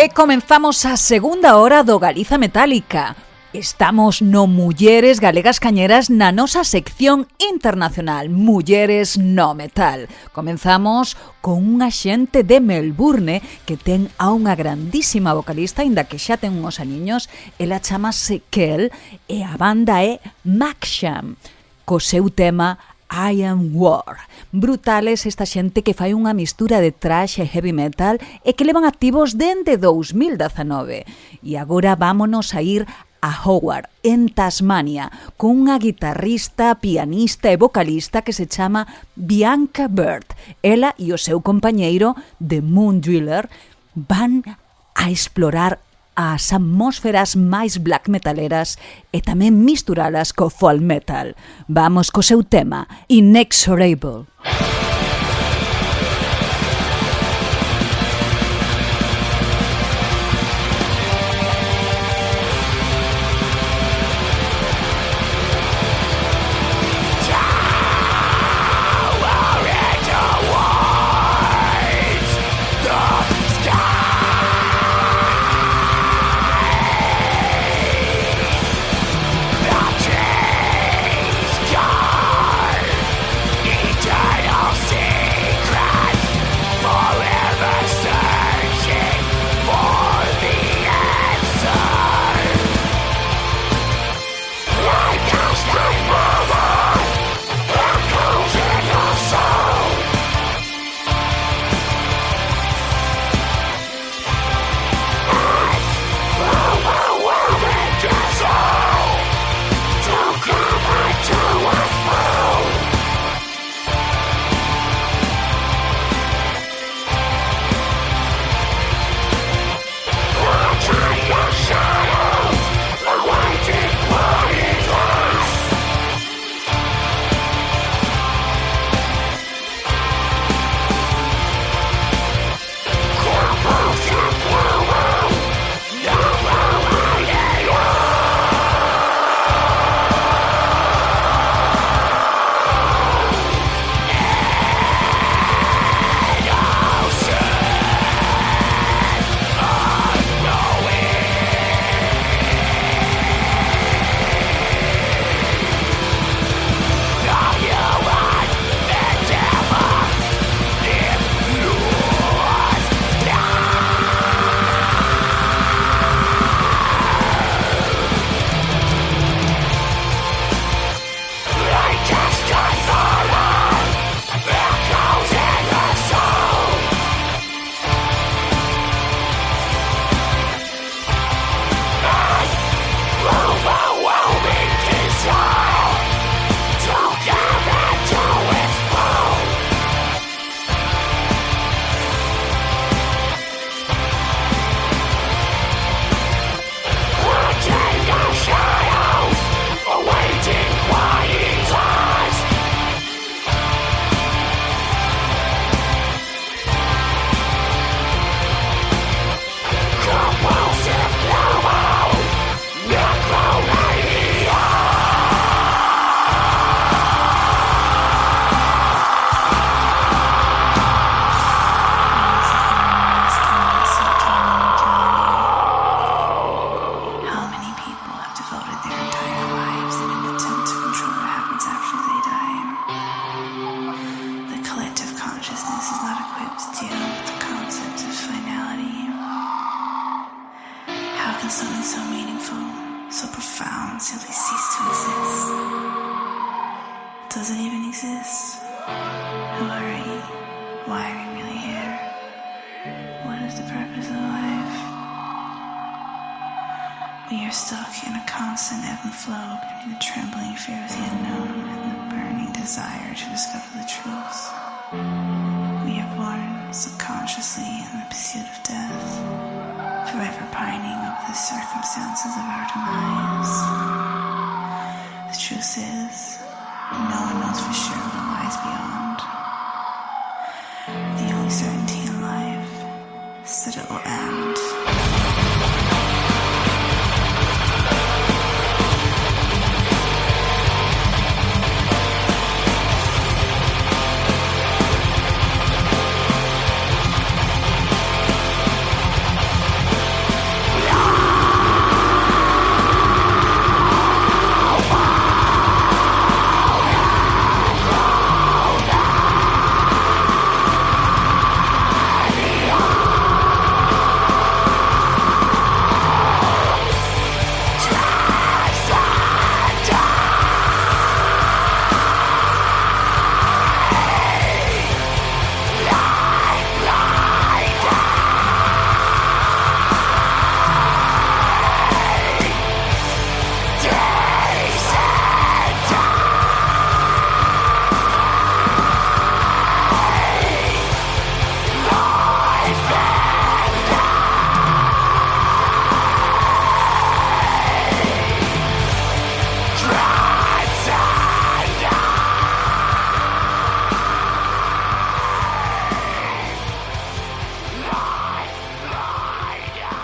E comenzamos a segunda hora do Galiza Metálica. Estamos no Mulleres Galegas Cañeras na nosa sección internacional Mulleres no Metal. Comenzamos con unha xente de Melbourne que ten a unha grandísima vocalista, inda que xa ten uns aniños. Ela chamase Kel e a banda é Maksham, co seu tema I Am War. Brutales esta xente que fai unha mistura de thrash e heavy metal e que levan activos dende 2019. E agora vámonos a ir a Howard, en Tasmania, con unha guitarrista, pianista e vocalista que se chama Bianca Bird. Ela e o seu compañeiro, The Moon Driller, van a explorar as atmósferas máis black metaleras e tamén misturalas co folk metal. Vamos co seu tema, Inexorable.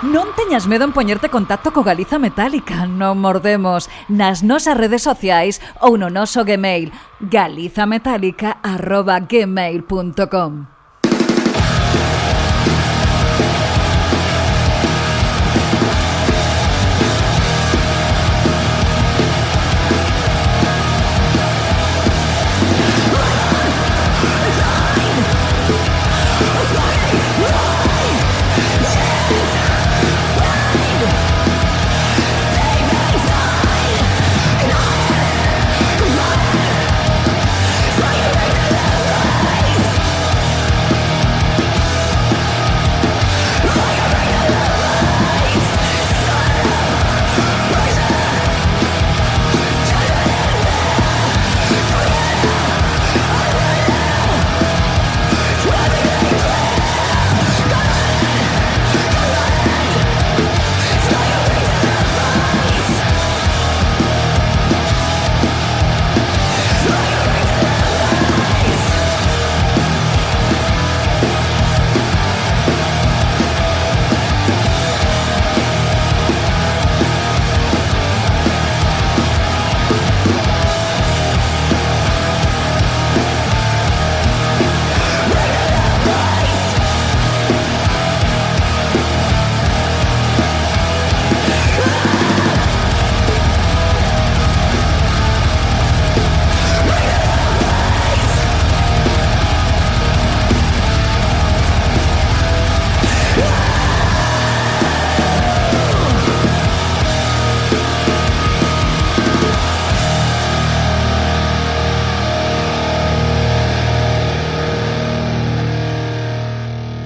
Non teñas medo en poñerte contacto co Galiza Metálica. Non mordemos nas nosas redes sociais ou no noso Gmail galizametálica@gmail.com.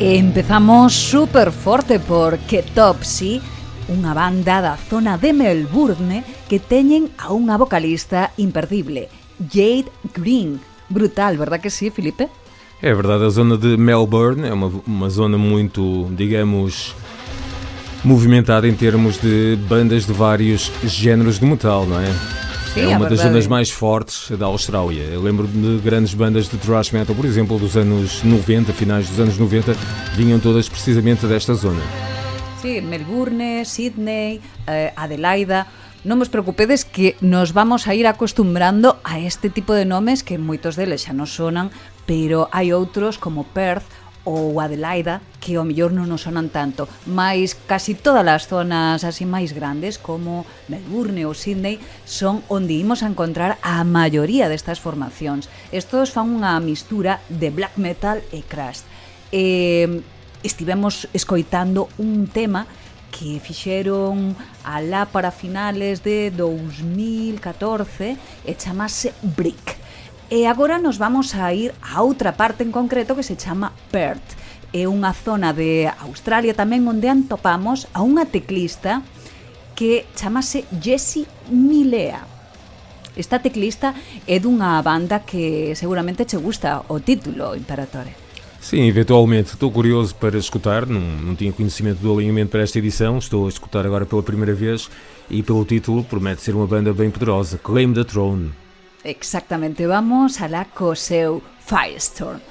Empezamos super forte porque Topsy, unha banda da zona de Melbourne que teñen a unha vocalista imperdible, Jade Green. Brutal, verdad que sí, Filipe? É verdade, a zona de Melbourne é uma zona muito, digamos, movimentada em termos de bandas de vários géneros de metal, não é? Sim, é uma das verdade. zonas mais fortes da Austrália. Eu lembro de grandes bandas de thrash metal, por exemplo, dos anos 90, finais dos anos 90, vinham todas precisamente desta zona. Sí, Melbourne, Sydney, Adelaida. Non vos preocupedes que nos vamos a ir acostumbrando a este tipo de nomes que moitos deles xa nos sonan, pero hai outros como Perth ou Adelaida que ao mellor non nos sonan tanto, mas casi todas as zonas así máis grandes como Melbourne ou Sydney son onde imos a encontrar a maioría destas formacións. Estos fan unha mistura de black metal e thrash. Estivemos escoitando un tema que fixeron alá para finales de 2014 e chamase Brick. E agora nos vamos a ir a outra parte en concreto que se chama Perth. É unha zona de Australia tamén onde atopamos a unha teclista que chamase Jessie Milea. Esta teclista é dunha banda que seguramente che gusta o título, Imperatore. Sim, eventualmente. Estou curioso para escutar, não tinha conhecimento do alinhamento para esta edição, estou a escutar agora pela primeira vez e pelo título promete ser uma banda bem poderosa, Claim the Throne. Exactamente, vamos alá co seu Firestorm.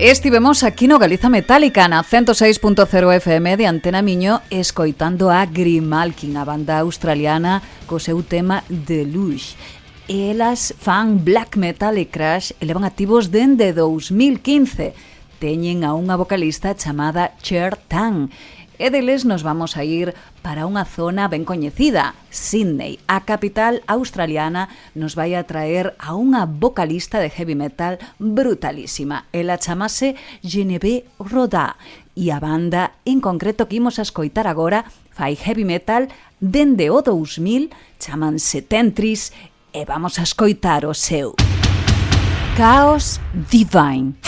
Estivemos aquí no Galiza Metálica na 106.0 FM de Antena Miño escoitando a Grimalkin, a banda australiana co seu tema Deluxe. Elas fan black metal e thrash e levan activos dende 2015. Teñen a unha vocalista chamada Cher Tan. E deles nos vamos a ir para unha zona ben coñecida, Sydney. A capital australiana nos vai a traer a unha vocalista de heavy metal brutalísima. Ela chamase Genevieve Rodà e a banda en concreto que imos a escoitar agora fai heavy metal dende o 2000, chamanse Tentris e vamos a escoitar o seu Chaos Divine.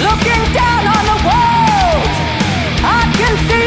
Looking down on the world, I can see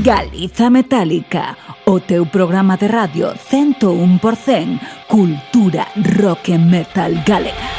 Galiza Metálica, o teu programa de radio 101% cultura rock e metal galega.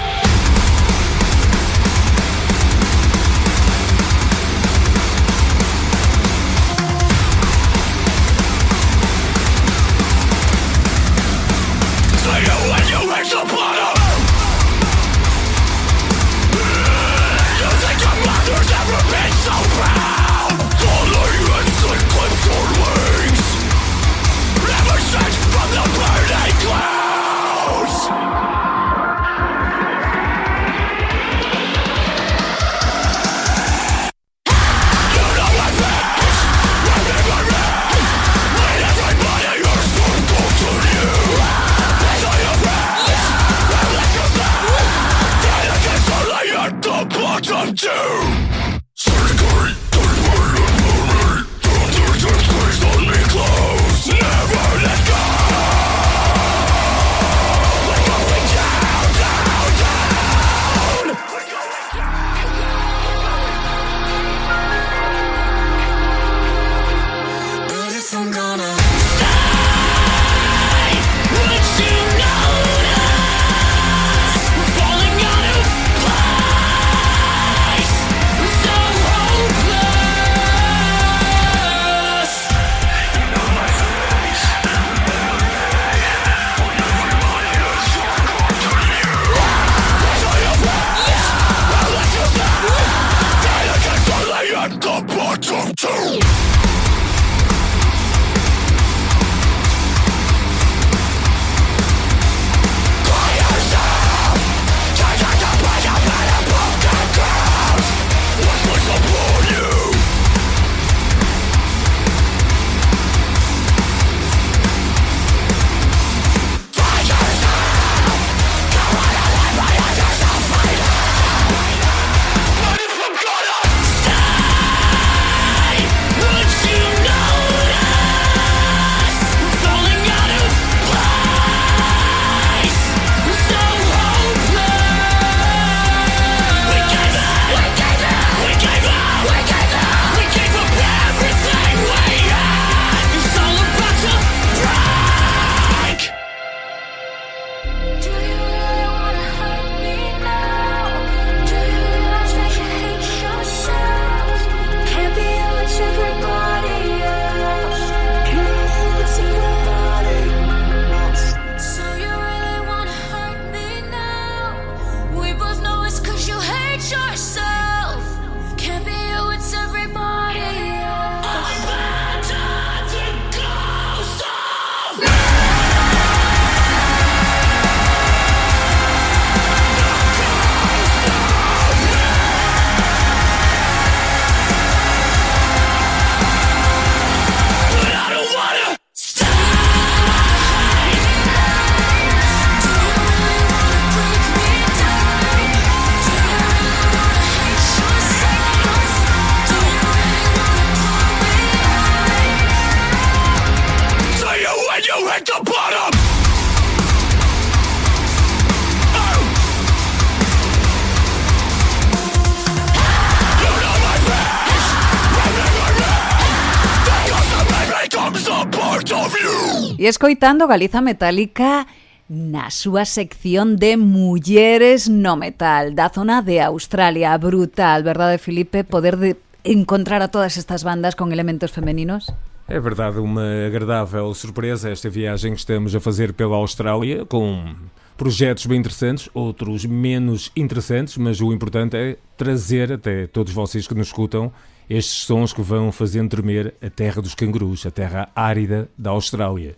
E escoitando Galiza Metálica na súa sección de mulleres no metal da zona de Australia. Brutal, verdade, Filipe, poder encontrar a todas estas bandas con elementos femeninos? É verdade, uma agradável surpresa esta viagem que estamos a fazer pela Austrália, com projetos bem interessantes, outros menos interessantes, mas o importante é trazer até todos vocês que nos escutam estes sons que vão fazendo tremer a terra dos cangurus, a terra árida da Austrália.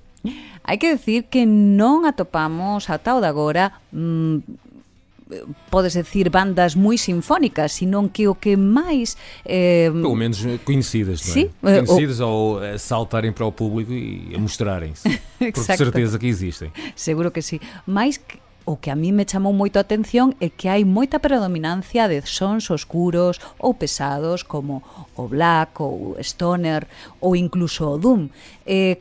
Hai que decir que non atopamos ata o de agora podes decir bandas moi sinfónicas, senón que o que máis pelo menos conhecidas, não é? Sí, conhecidas ao saltarem para o público e a mostrarem-se, por certeza que existem. Seguro que sí, mais o que a mí me chamou moito a atención é que hai moita predominancia de sons oscuros ou pesados como o black ou o stoner ou incluso o doom,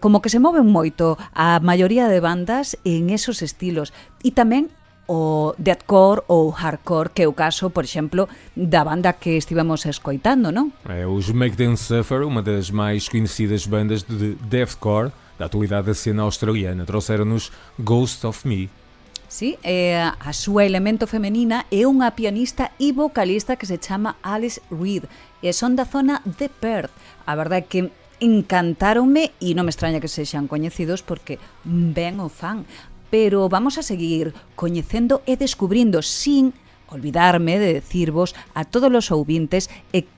como que se moven moito a maioría de bandas en esos estilos, e tamén o deathcore ou hardcore, que é o caso, por exemplo, da banda que estivemos escoitando, non? Os Make Them Suffer, uma das mais conhecidas bandas de deathcore da atualidade da cena australiana, trouxeram-nos Ghost of Me. Sí, a súa elemento femenina é unha pianista e vocalista que se chama Alice Reid, e son da zona de Perth. A verdade é que encantáronme e non me extraña que sexan coñecidos porque ben o fan. Pero vamos a seguir coñecendo e descubrindo sin olvidarme de decirvos a todos os ouvintes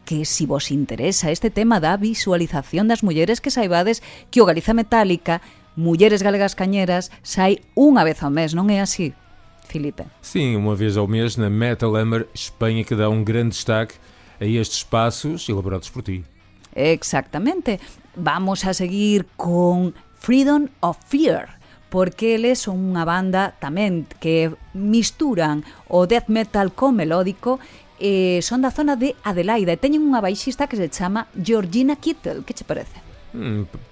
que si vos interesa este tema da visualización das mulleres, que saibades que o Galiza Metálica, Mulleres Galegas Cañeras, sai unha vez ao mes, non é así, Filipe? Sim, uma vez ao mês na Metal Hammer Espanha, que dá um grande destaque a estes espaços elaborados por ti. Exactamente. Vamos a seguir con Freedom of Fear, porque eles son unha banda tamén que misturan o death metal co melódico, e son da zona de Adelaida e teñen unha baixista que se chama Georgina Kittel. Que che parece?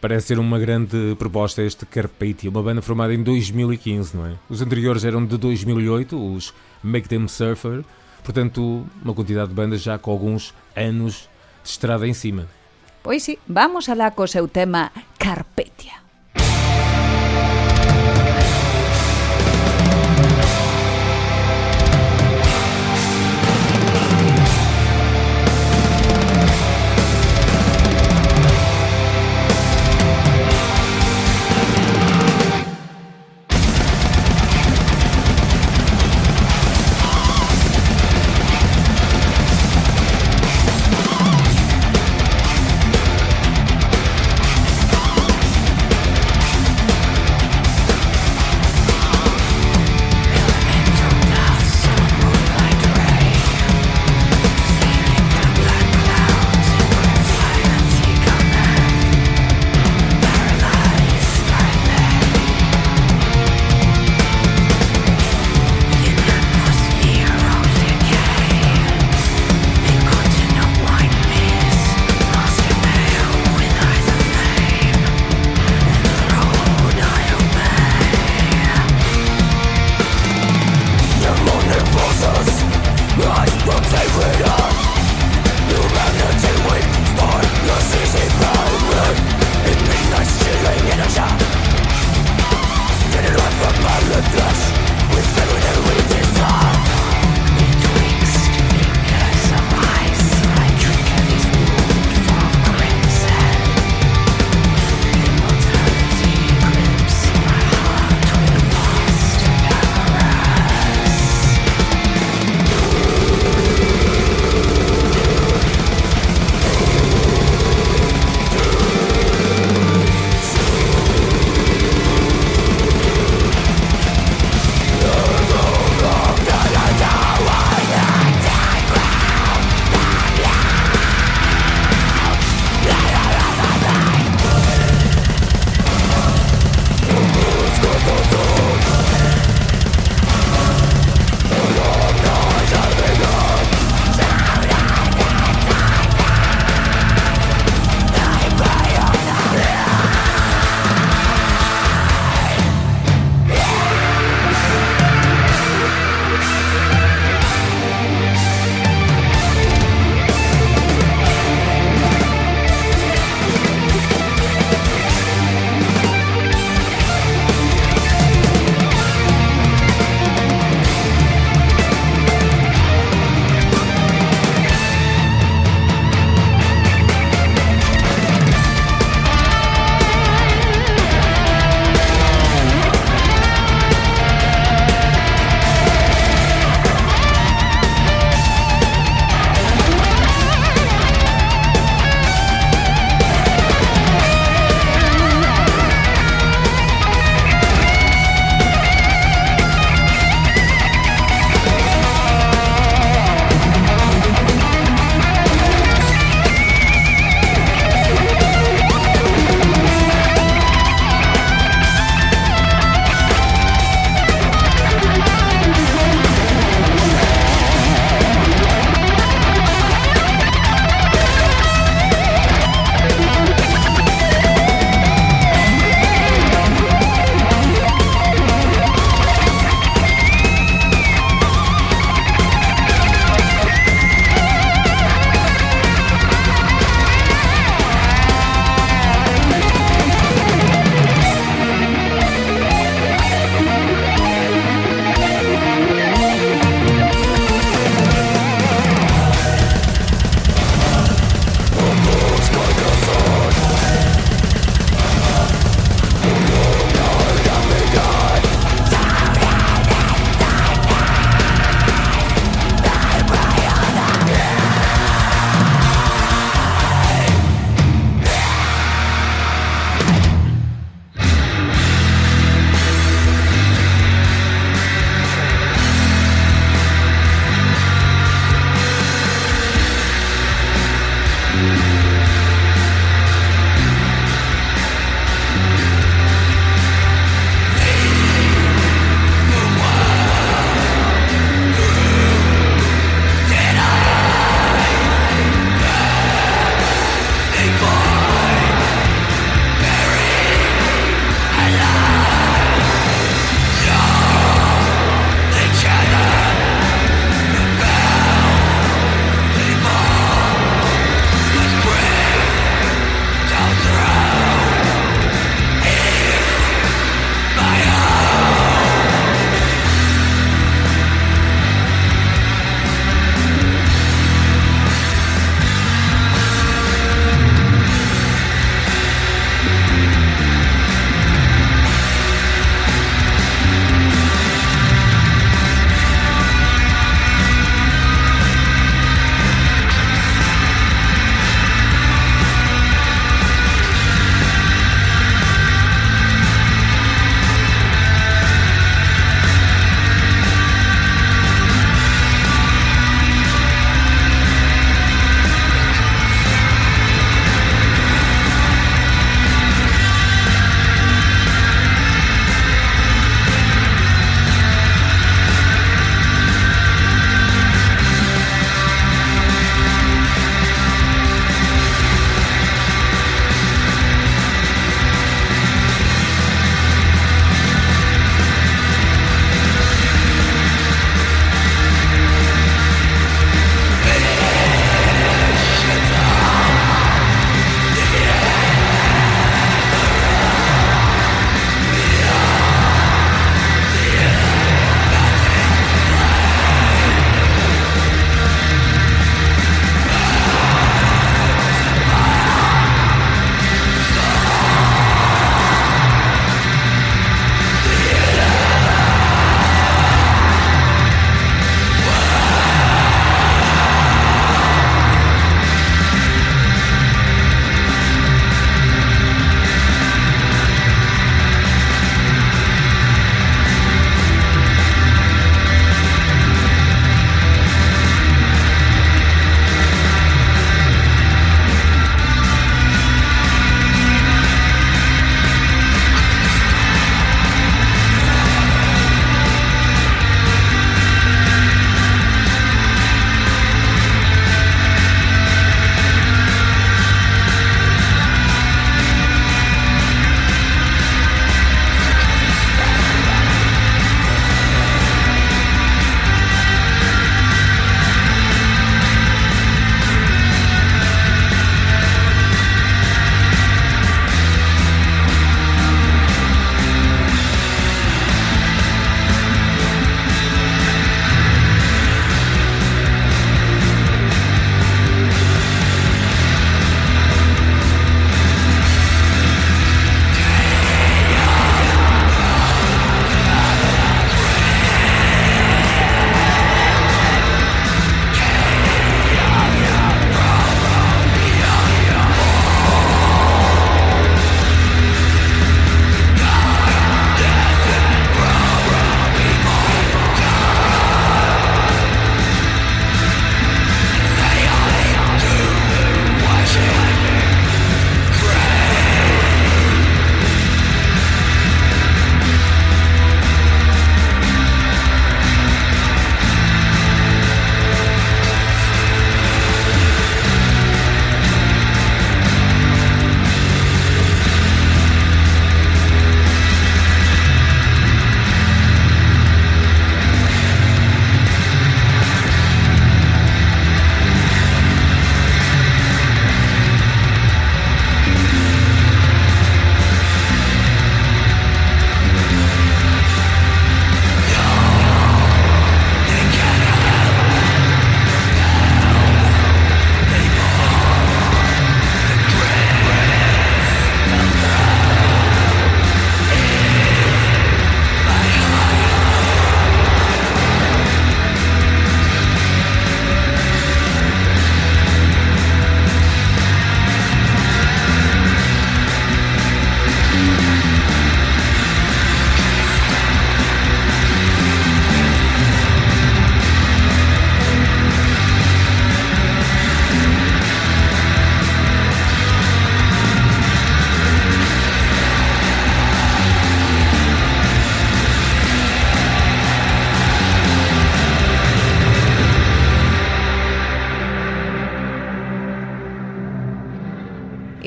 Parece ser uma grande proposta este Carpathia, uma banda formada em 2015, não é? Os anteriores eram de 2008, os Make Them Suffer, portanto, uma quantidade de bandas já com alguns anos de estrada em cima. Pois sí, vamos alá co seu tema Carpathia.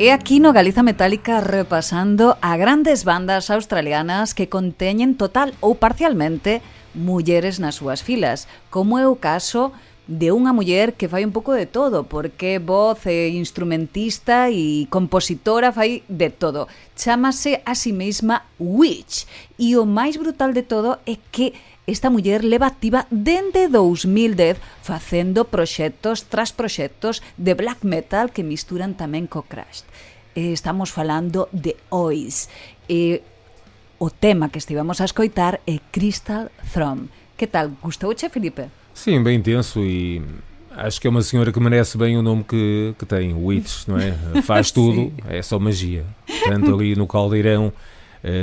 E aquí no Galiza Metálica repasando a grandes bandas australianas que conteñen total ou parcialmente mulleres nas súas filas, como é o caso de unha muller que fai un pouco de todo, porque voz, instrumentista e compositora, fai de todo. Chámase a si mesma Witch, e o máis brutal de todo é que esta muller leva activa dende 2010 facendo proxectos tras proxectos de black metal que misturan tamén co thrash. Estamos falando de Ois. O tema que estivemos a escoitar é Crystal Throne. Que tal? Gustouche, Filipe? Sim, bem intenso e acho que é uma senhora que merece bem o nome que tem, Witch, não é? Faz tudo, é só magia. Portanto, ali no caldeirão,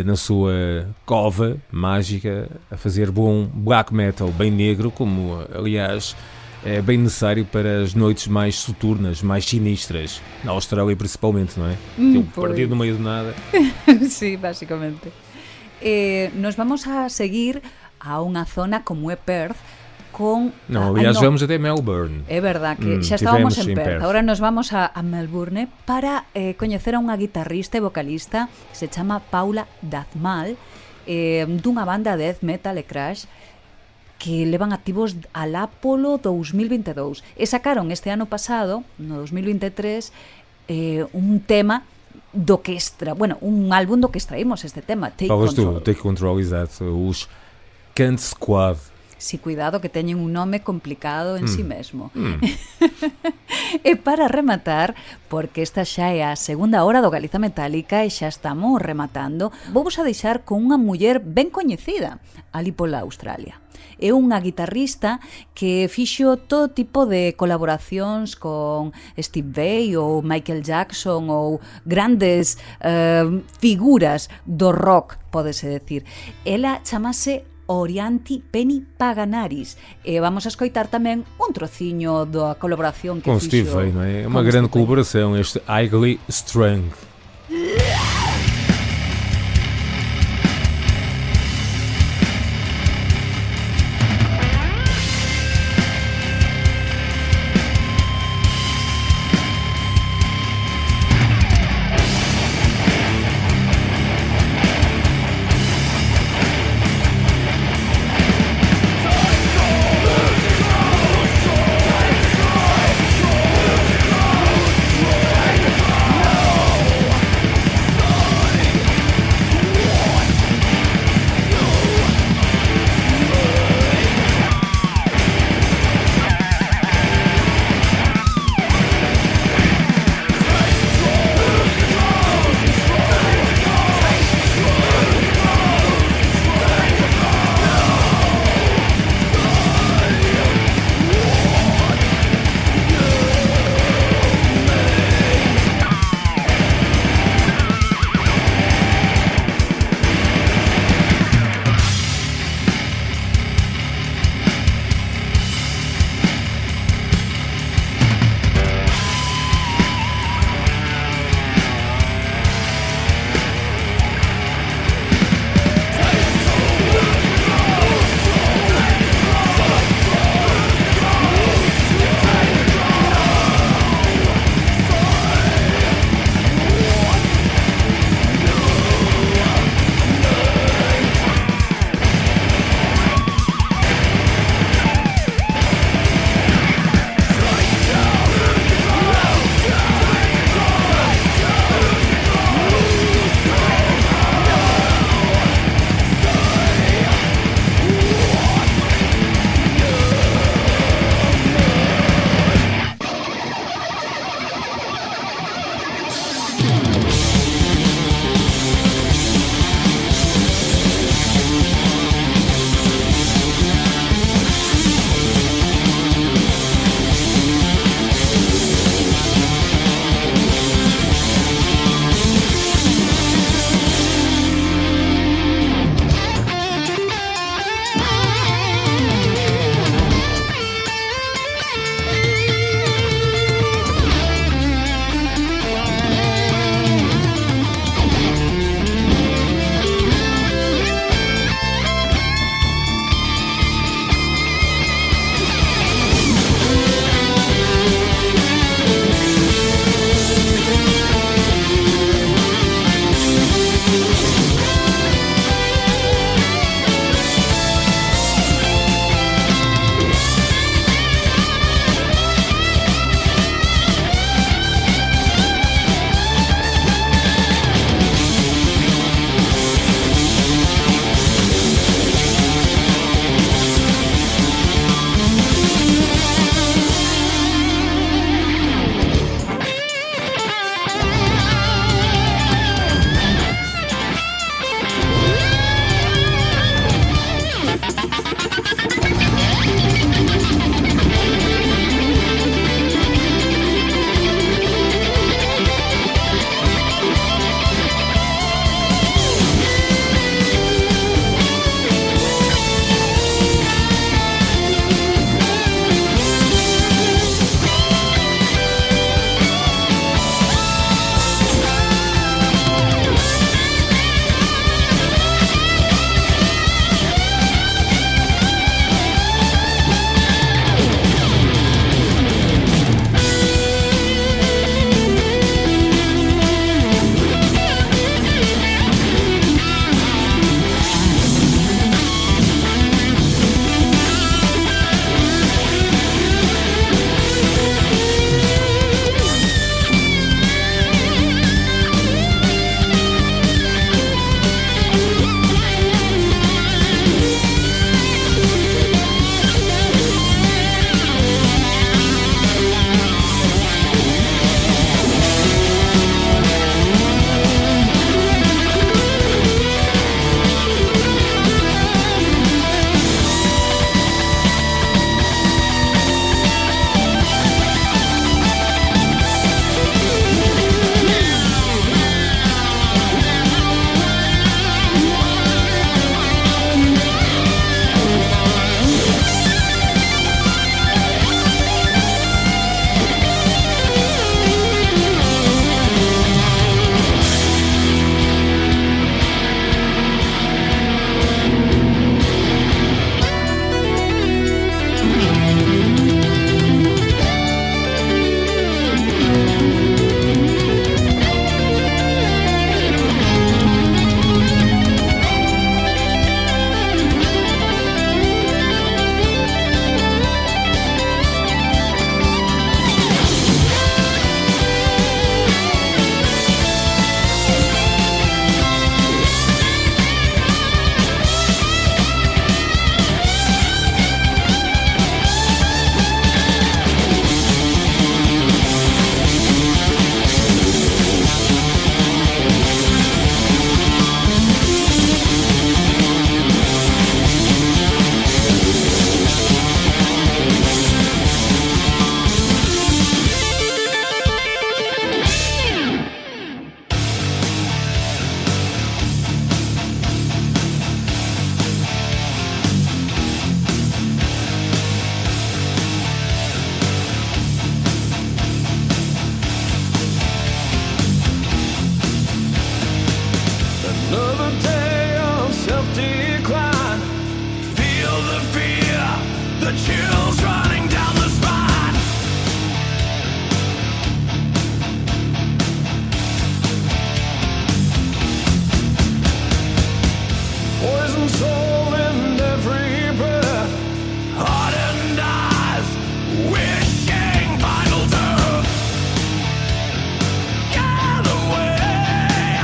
na sua cova mágica, a fazer bom black metal, bem negro, como aliás é bem necessário para as noites mais soturnas, mais sinistras, na Austrália principalmente, não é? Eu perdido no meio de nada. Sí, básicamente. Nos vamos a seguir a unha zona como é Perth, Não, aliás, vamos até Melbourne. É verdad que xa estábamos en Perth. Agora nos vamos a Melbourne para coñecer a unha guitarrista e vocalista que se chama Paula Dazmal, dunha banda de death metal e thrash que levan activos alá polo 2022 e sacaron este ano pasado, no 2023, un tema do que un álbum do que extraímos este tema, Take Control. Take Control, exato, os Kant Squad. Si, cuidado, que teñen un nome complicado en si mesmo. E para rematar, porque esta xa é a segunda hora do Galiza Metálica e xa estamos rematando, vou-vos a deixar con unha muller ben coñecida ali pola Australia. É unha guitarrista que fixo todo tipo de colaboracións con Steve Vai ou Michael Jackson ou grandes figuras do rock, pódese decir. Ela chamase Orianti Penny Paganaris e vamos a escoitar tamén un trociño da colaboración que com fixo Steve Vai, non é? É unha grande colaboração, este Ugly Strength. the fear, the chills running down the spine. Poison soul in every breath, hardened eyes, wishing final death. Get away,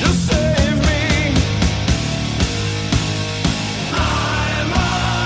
just save me. I'm a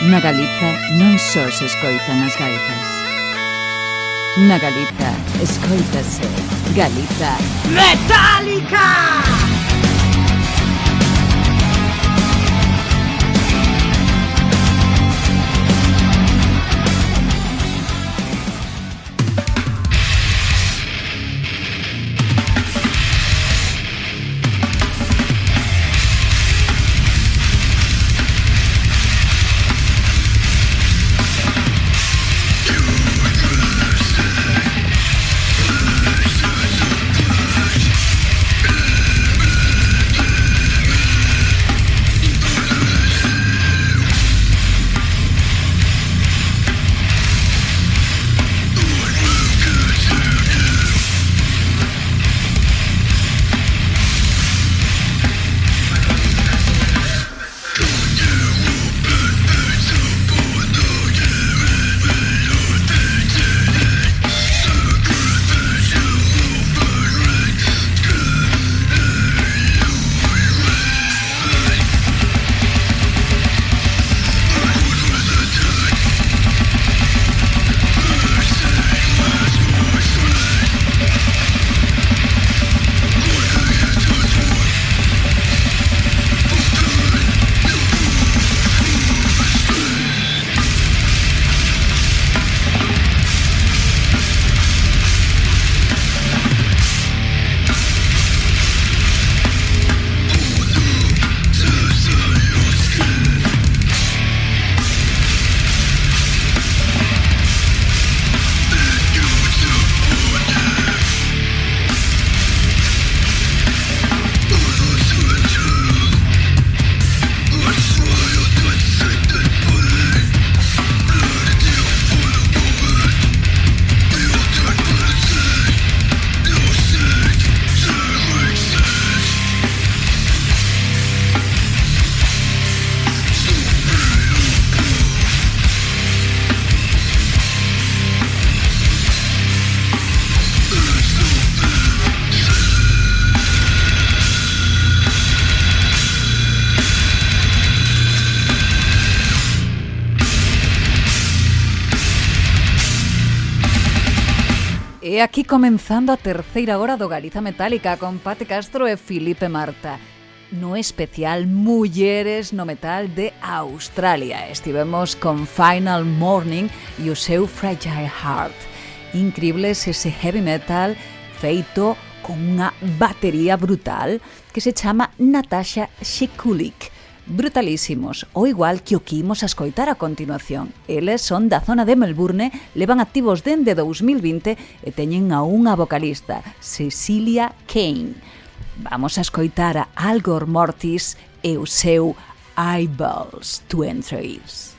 Na Galiza non só se escoitan as gaitas. Na Galiza escoítase Galiza Metálica! E aquí comenzando a terceira hora do Galiza Metálica con Pate Castro e Filipe Marta. No especial Mulleres no Metal de Australia. Estivemos con Final Morning e o seu Fragile Heart. Increíbles ese heavy metal feito con unha batería brutal que se chama Natasha Sekulic. Brutalísimos, o igual que o que imos a escoitar a continuación. Eles son da zona de Melbourne, levan activos dende 2020 e teñen a unha vocalista, Cecilia Kane. Vamos a escoitar a Algor Mortis e o seu Eyeballs to Entries.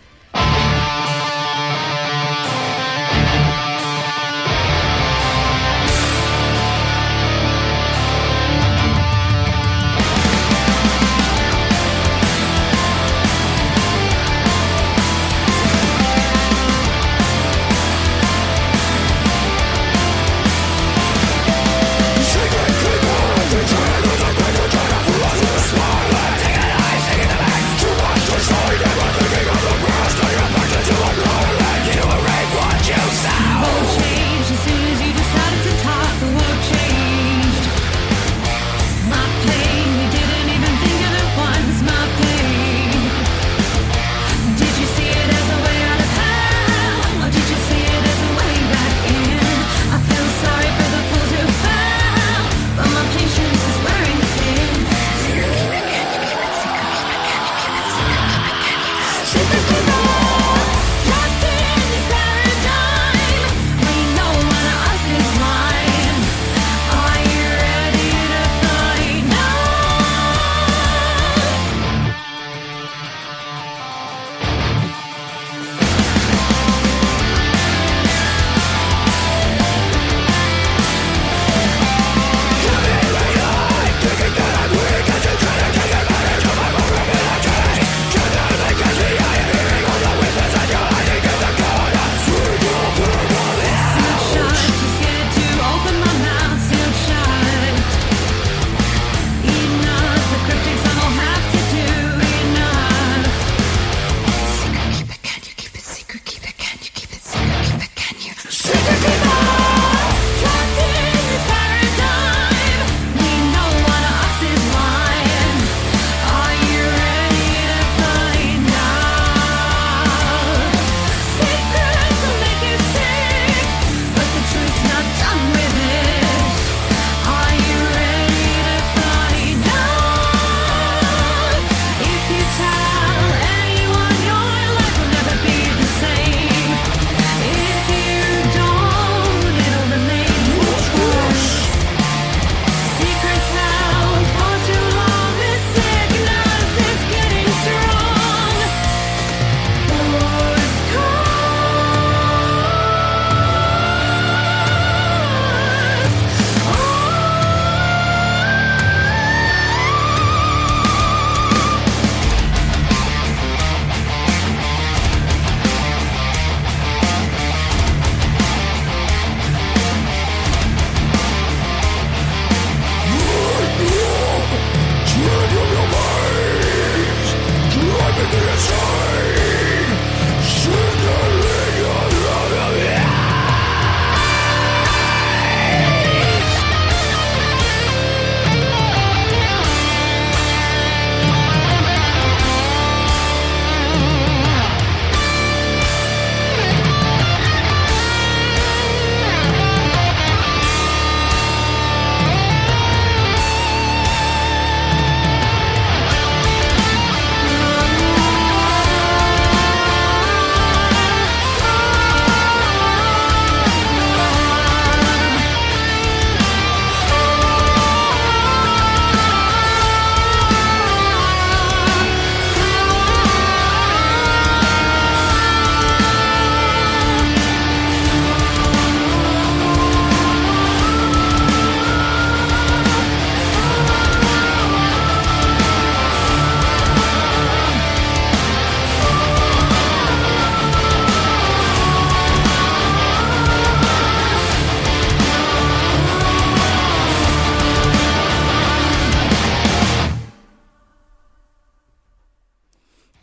Destroyed everything of the world.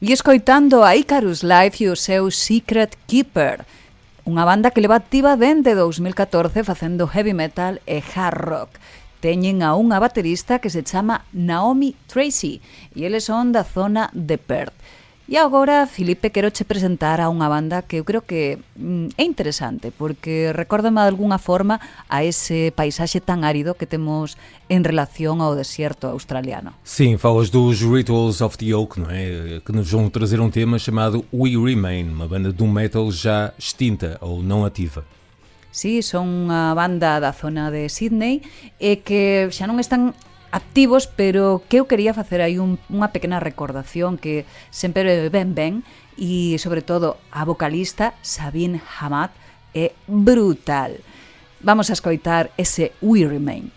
E escoitando a Icarus Live e o seu Secret Keeper, unha banda que leva activa dende 2014 facendo heavy metal e hard rock. Teñen a unha baterista que se chama Naomi Tracy e eles son da zona de Perth. E agora, Filipe, quero che presentar a unha banda que eu creo que é interesante porque recórdame de alguna forma a ese paisaxe tan árido que temos en relación ao desierto australiano. Sim, falas dos Rituals of the Oak, não é? Que nos vão trazer um tema chamado We Remain, uma banda de metal já extinta ou não ativa. Sí, son unha banda da zona de Sydney e que xa non están activos, pero que eu quería facer aí unha pequena recordación que sempre ben e, sobre todo, a vocalista Sabine Hamad é brutal. Vamos a escoitar ese We Remain.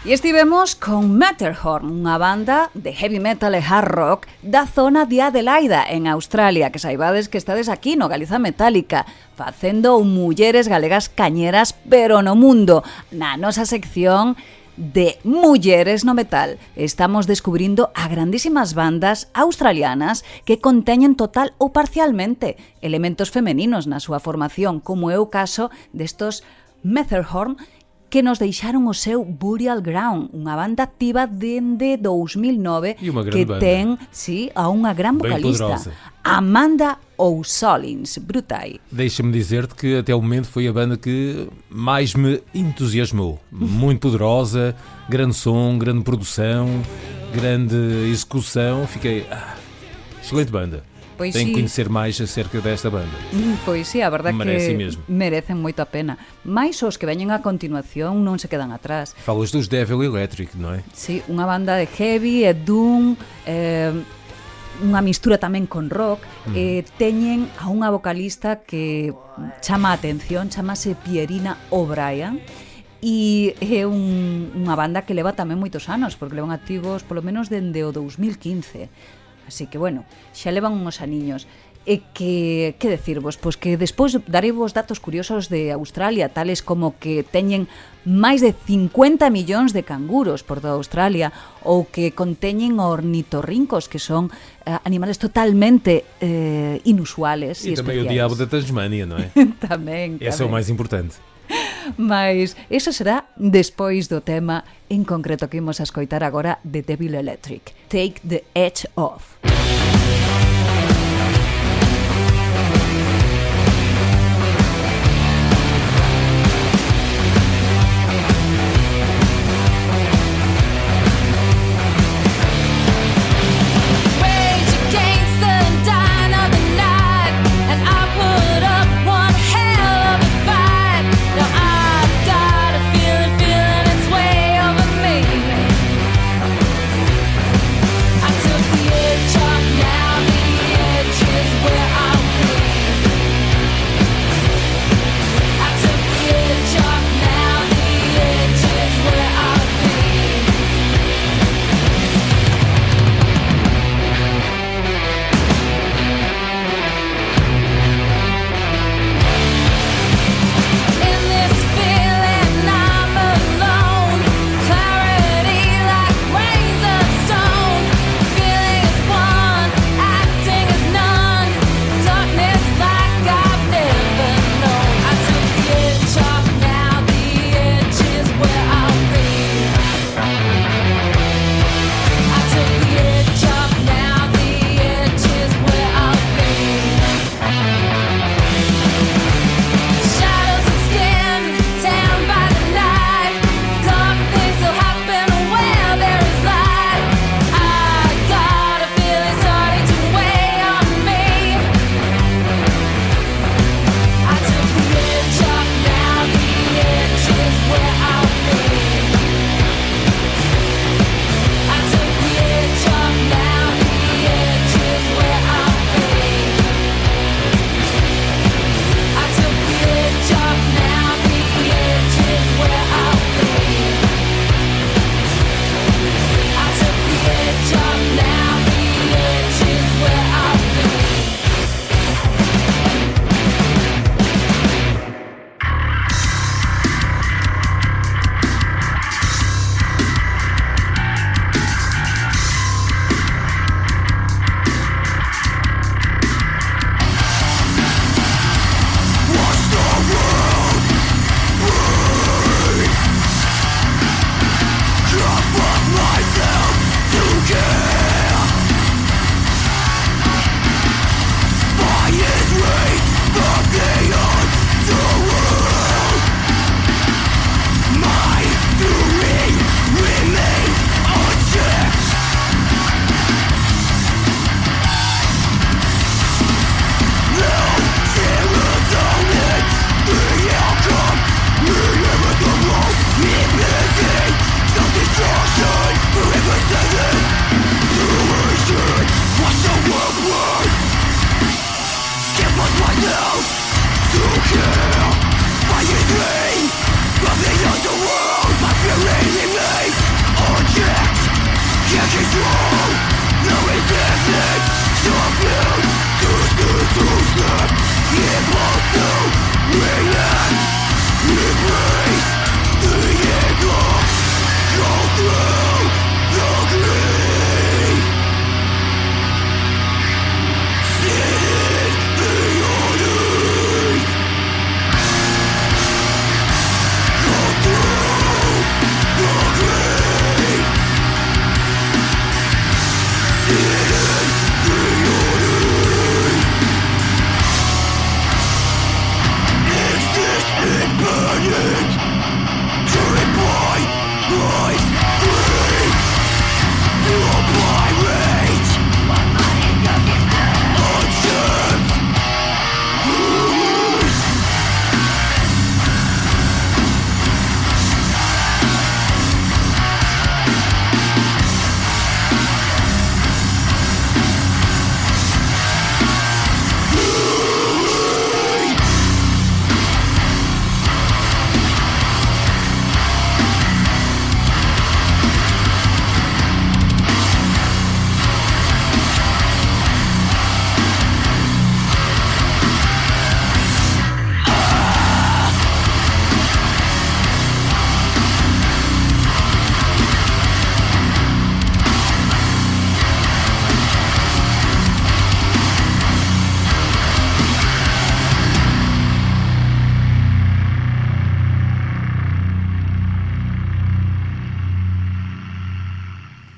E estivemos con Matterhorn, unha banda de heavy metal e hard rock da zona de Adelaida, en Australia, que saibades que estades aquí no Galiza Metálica, facendo mulleres galegas cañeras, pero no mundo, na nosa sección de mulleres no metal. Estamos descubrindo a grandísimas bandas australianas que conteñen total ou parcialmente elementos femeninos na súa formación, como é o caso destos Matterhorn, que nos deixaron o seu Burial Ground, unha banda activa dende 2009 que banda. ten, sí, a unha gran vocalista, Amanda O'Sollins, brutai. Deixa-me dizer-te que até o momento foi a banda que mais me entusiasmou. Muito poderosa, grande som, grande produção, grande execução. Fiquei... excelente banda. Pois Tenho que sí. conhecer máis acerca desta banda. Pois sí, a verdade Merece que mesmo. merecen moito a pena. Mais os que veñen a continuación non se quedan atrás. Falas dos Devil Electric, non é? Sí, unha banda de heavy e doom, unha mistura tamén con rock, teñen a unha vocalista que chama a atención, chamase Pierina O'Brien, e é unha banda que leva tamén moitos anos, porque levan activos polo menos dende o 2015. Así que, bueno, xa levan uns aniños. E que decirvos? Pois que despois darei vos datos curiosos de Australia, tales como que teñen máis de 50 millóns de canguros por toda Australia, ou que conteñen ornitorrincos, que son animales totalmente inusuales e E especiais. tamén o diabo da Tasmania, non é? Tamén. Esse é o máis importante. Mas eso será despois do tema en concreto que imos a escoitar agora de Devil Electric, Take the Edge Off. Rage against the dying of the night, and I put up one hell of a fight. Now I've got a feeling its way over me. I took the edge off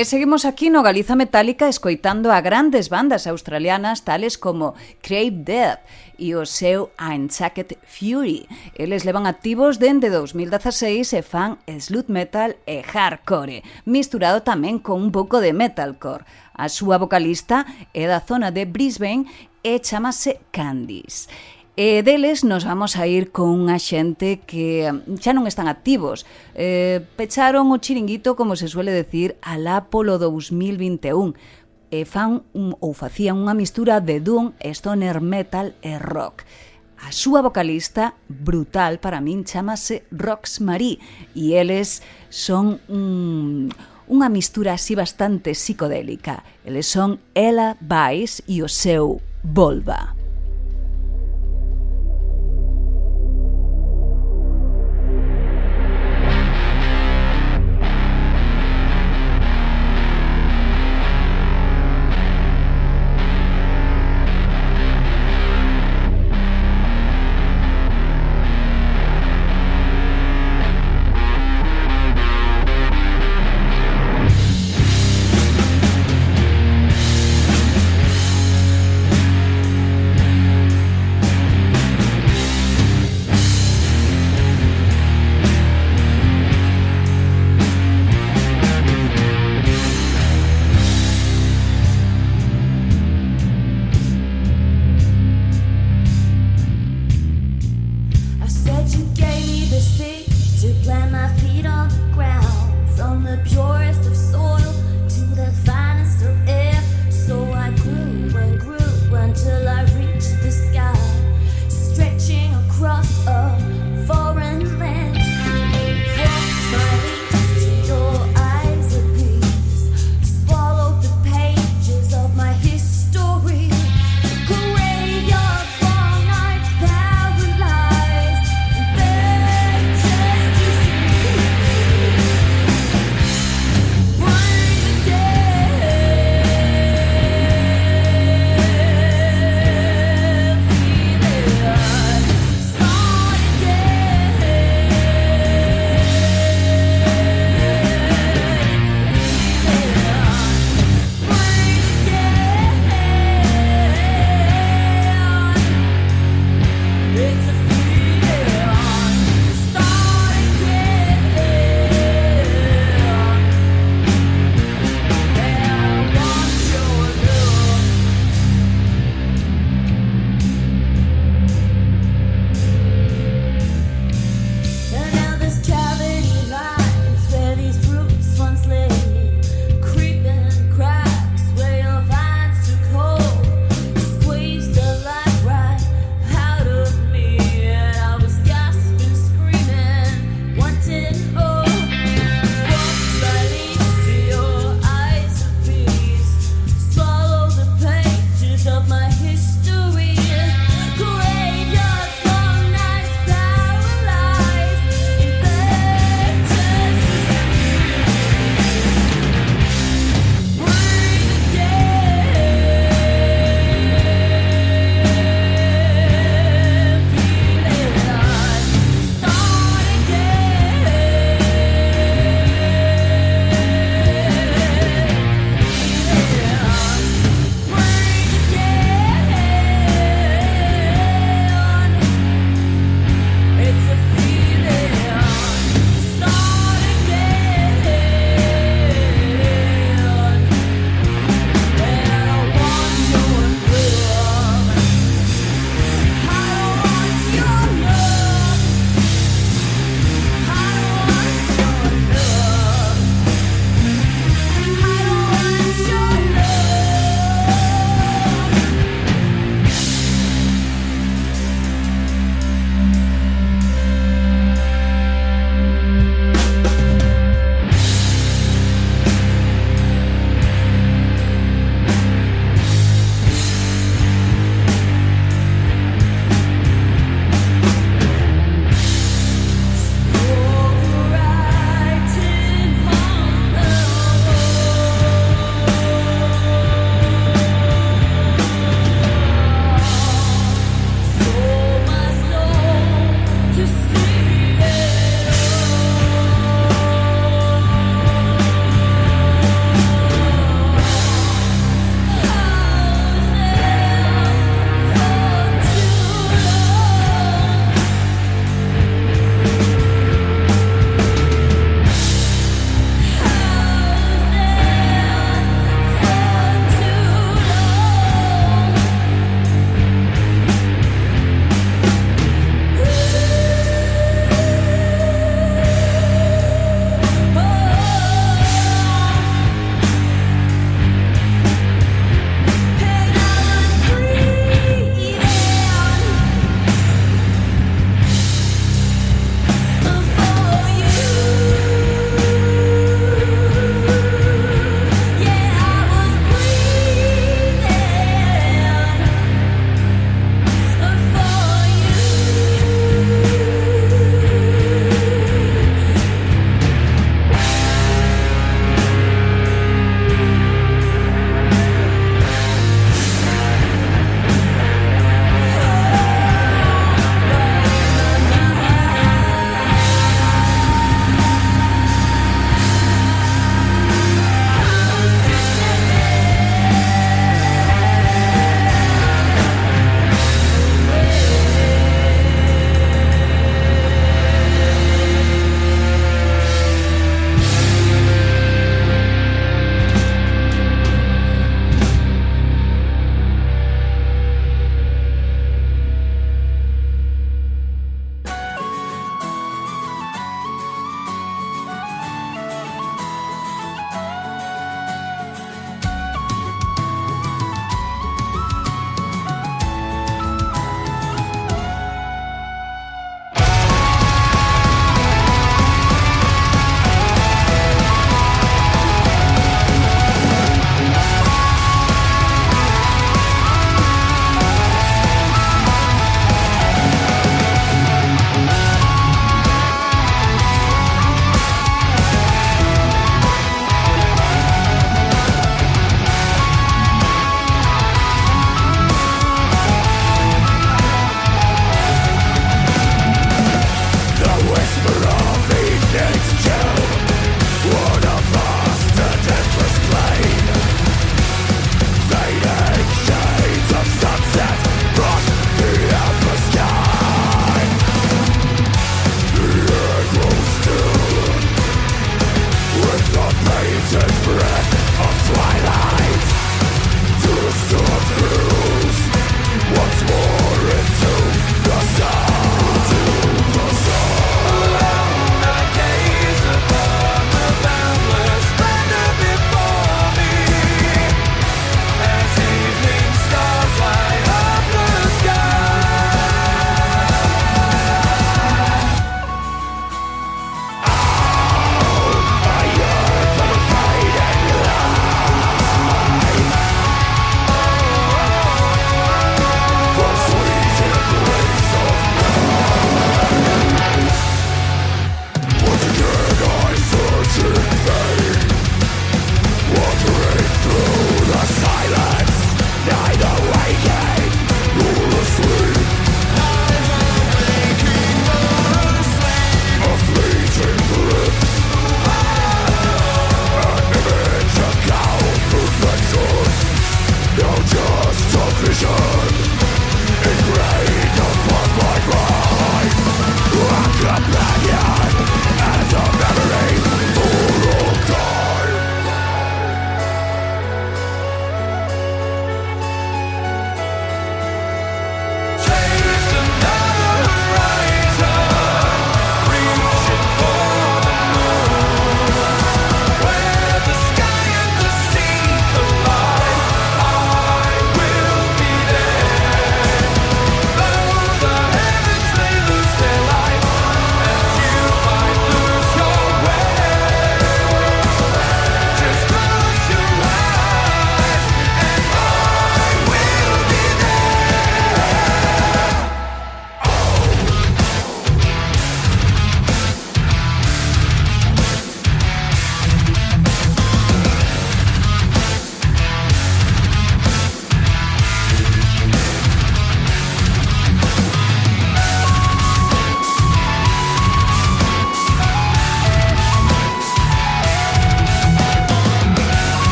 E seguimos aquí no Galiza Metálica escoitando a grandes bandas australianas tales como Crave Death e o seu Unchained Fury. Eles levan activos dende 2016 e fan sludge metal e hardcore, misturado tamén con un pouco de metalcore. A súa vocalista é da zona de Brisbane e chamase Candice. E deles nos vamos a ir con unha xente que xa non están activos. Pecharon o chiringuito, como se suele decir, alá polo 2021. E facían unha mistura de doom, stoner metal e rock. A súa vocalista, brutal, para min chamase Rox Marie, e eles son unha mistura así bastante psicodélica. Eles son Ella Vice e o seu Volva.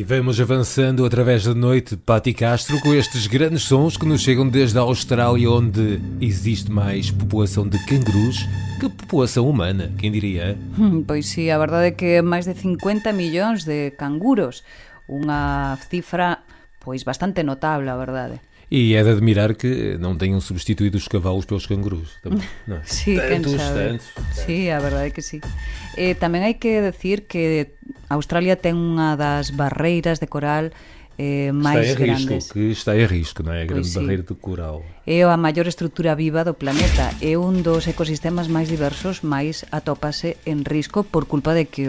vamos avançando através da noite de Patti Castro com estes grandes sons que nos chegam desde a Austrália, onde existe mais população de cangurus que população humana, quem diria? Pois sí, a verdade é que máis de 50 millóns de canguros, unha cifra pois bastante notable, a verdade. E é de admirar que não tenham substituído os cavalos pelos cangurus também, não é? Sí, tantos. Sí, a verdade é que sí. Tamén hai que decir que Australia ten unha das barreiras de coral máis grandes. Que está em risco, não é? A grande Pois sí. barreira de coral. É a maior estrutura viva do planeta. É un dos ecosistemas máis diversos, máis atópase en risco por culpa de que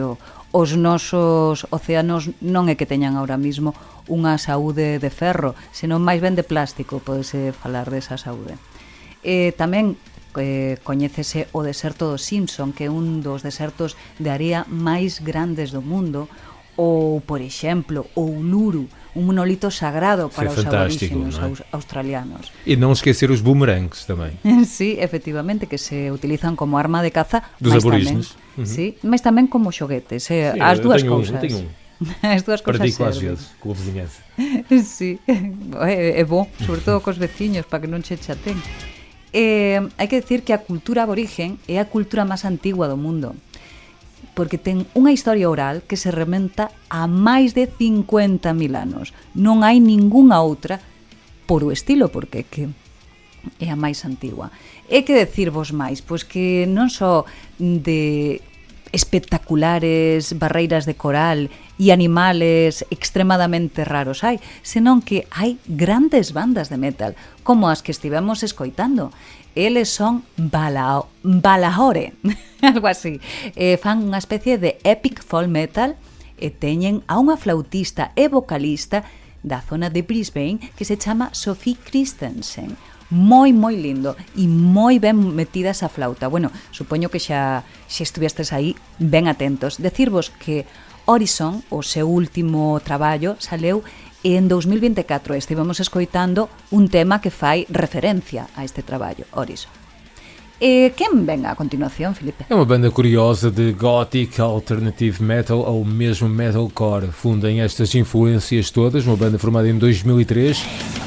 os nosos océanos non é que teñan ahora mismo unha saúde de ferro, senón máis ben de plástico, podese falar desa saúde. Tamén coñécese o deserto do Simpson, que é un dos desertos de area máis grandes do mundo, ou, por exemplo, o Uluru, un monolito sagrado para os aborígenes australianos. E non esquecer os boomerangs tamén. Sí, efectivamente, que se utilizan como arma de caza Dos mas aborígenes. Tamén, sí, mas tamén como xoguetes, as dúas cousas. Eu tenho As dúas cousas Practico às serven. vezes com a vizinhança. Sí, é bo, sobre todo cos veciños, para que non che chaten. Hai que decir que a cultura aborigen é a cultura máis antigua do mundo, porque ten unha historia oral que se rementa a máis de 50.000 anos. Non hai ningunha outra por o estilo, porque que é a máis antigua. É que decirvos máis, pois que non só de espectaculares barreiras de coral e animales extremadamente raros hai, senón que hai grandes bandas de metal, como as que estivemos escoitando. Eles son Balahore, algo así. Fan unha especie de epic folk metal e teñen a unha flautista e vocalista da zona de Brisbane que se chama Sophie Christensen. Moi lindo e moi ben metida esa flauta. Bueno, supoño que xa estuvestes aí ben atentos. Decirvos que Horizon, o seu último traballo, saleu en 2024. Estivemos escoitando un tema que fai referencia a este traballo, Horizon. Quen ven a continuación, Filipe? É uma banda curiosa de gothic, alternative metal ou mesmo metalcore. Fundem estas influências todas, uma banda formada em 2003.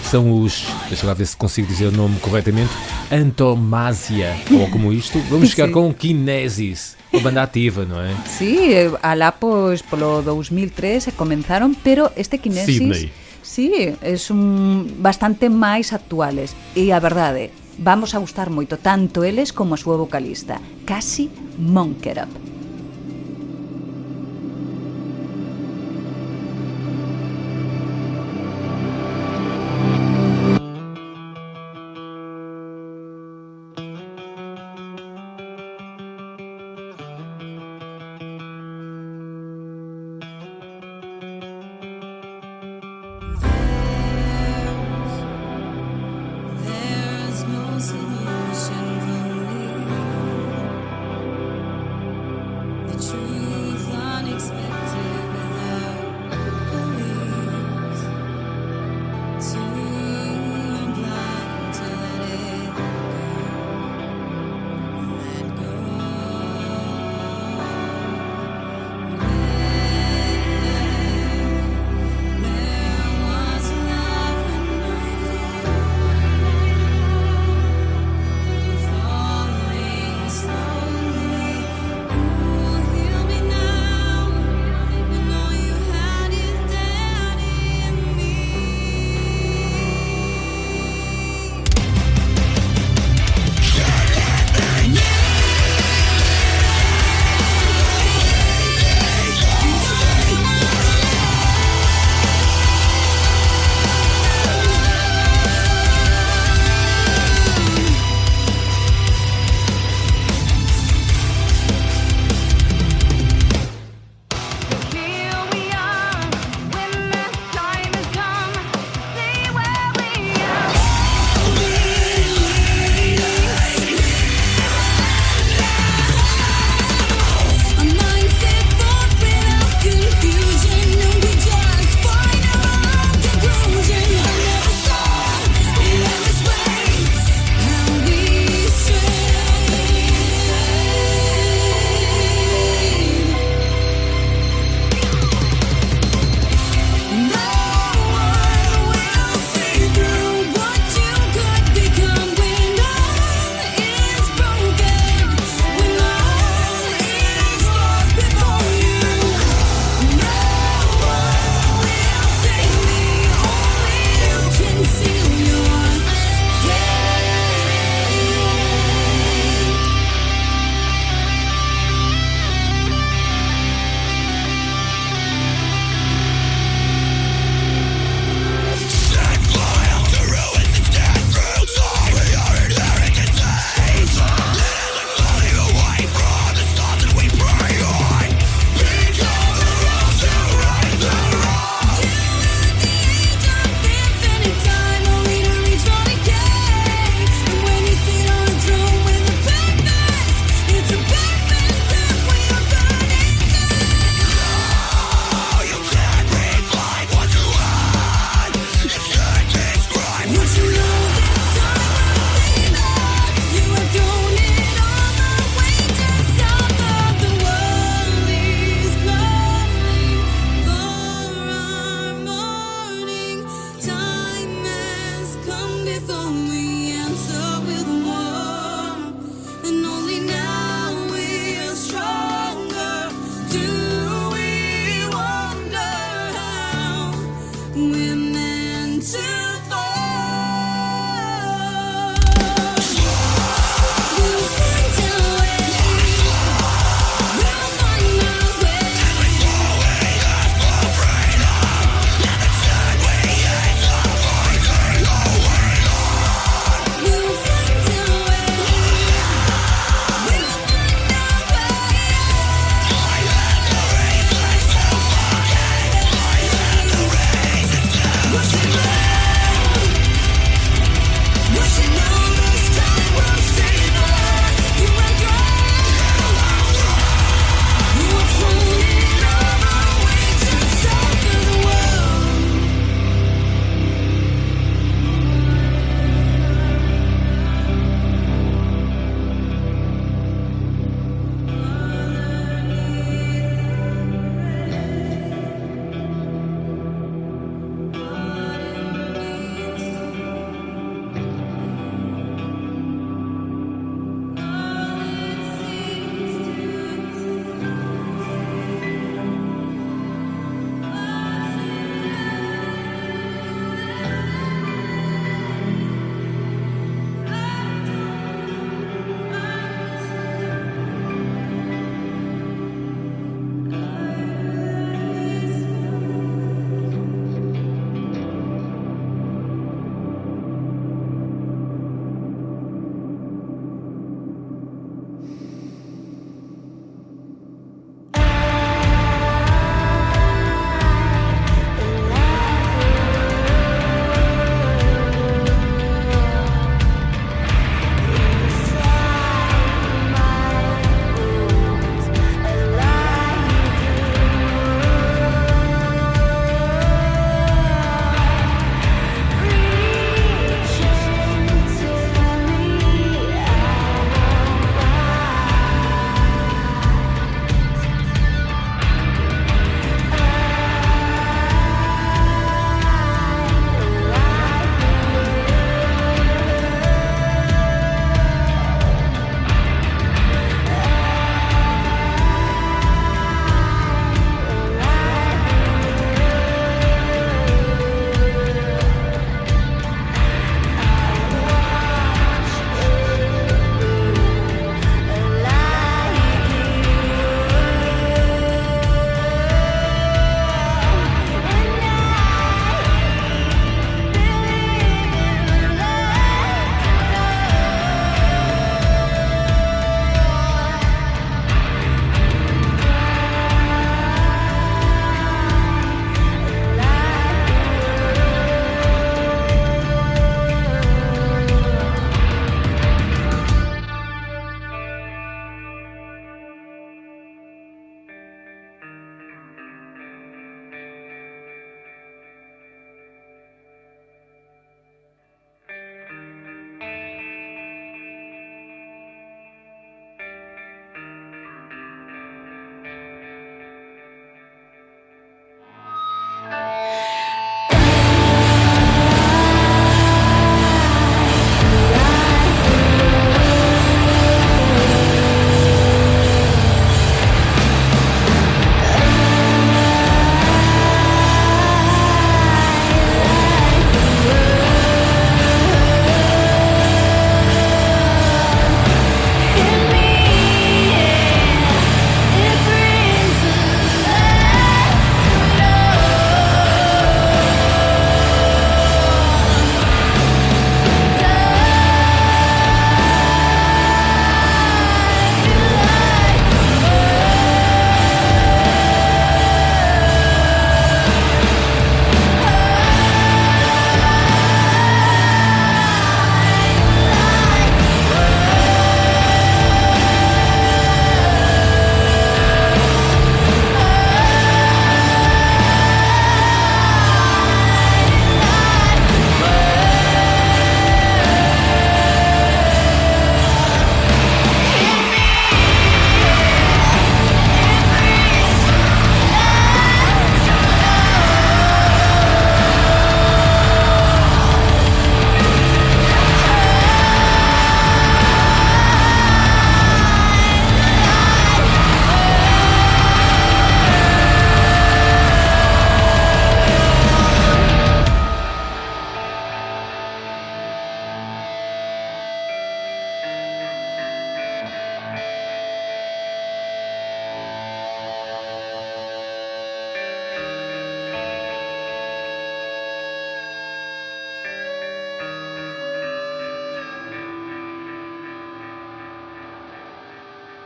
São os, deixa lá ver se consigo dizer o nome corretamente, Antomasia, ou como isto. Vamos chegar com Kinesis, uma banda ativa, não é? Sí, alá pois polo 2003 comenzaron, pero este Kinesis Sydney. Sí, es bastante máis actuales. E a verdade, vamos a gustar moito tanto eles como a súa vocalista, Cassie Monkerup. There's no solution for me. The truth unexpected without police. Too blind to let it go. Let go. There was love and no fear.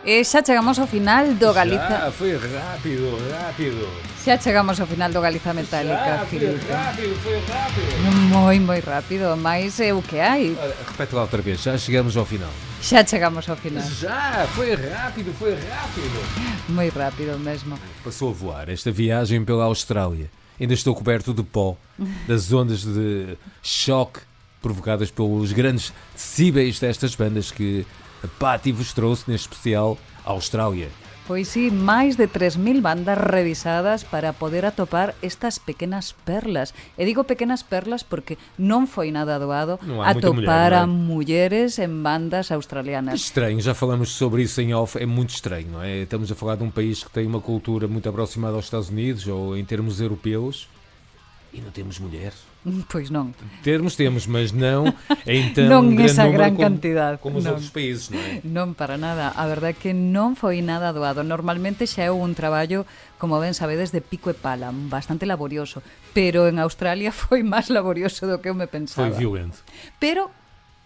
E xa chegamos ao final do Galiza. Xa, foi rápido. Xa chegamos ao final do Galiza Metálica, Filipe. Foi rápido. Moi rápido, máis é o que hai. Repete lá outra vez, já chegamos ao final. Xa chegamos ao final. Já, foi rápido. Moi rápido mesmo. Passou a voar esta viagem pela Austrália. Ainda estou coberto de pó, das ondas de choque provocadas pelos grandes decíbeis destas bandas que a Patti vos trouxe neste especial Austrália. Pois sí, máis de 3.000 bandas revisadas para poder atopar estas pequenas perlas. E digo pequenas perlas porque non foi nada doado atopar a mulleres en bandas australianas. Estranho, já falamos sobre isso em off, é muito estranho, não é? Estamos a falar de um país que tem uma cultura muito aproximada aos Estados Unidos ou em termos europeus e não temos mulheres. Pois non. Temos, mas não em tão non grande esa número gran cantidad. como os outros países, non é? Non para nada, a verdade é que non foi nada doado. Normalmente xa é un traballo, como ben sabedes, de pico e pala, bastante laborioso, pero en Australia foi máis laborioso do que eu me pensaba. Foi violento. Pero,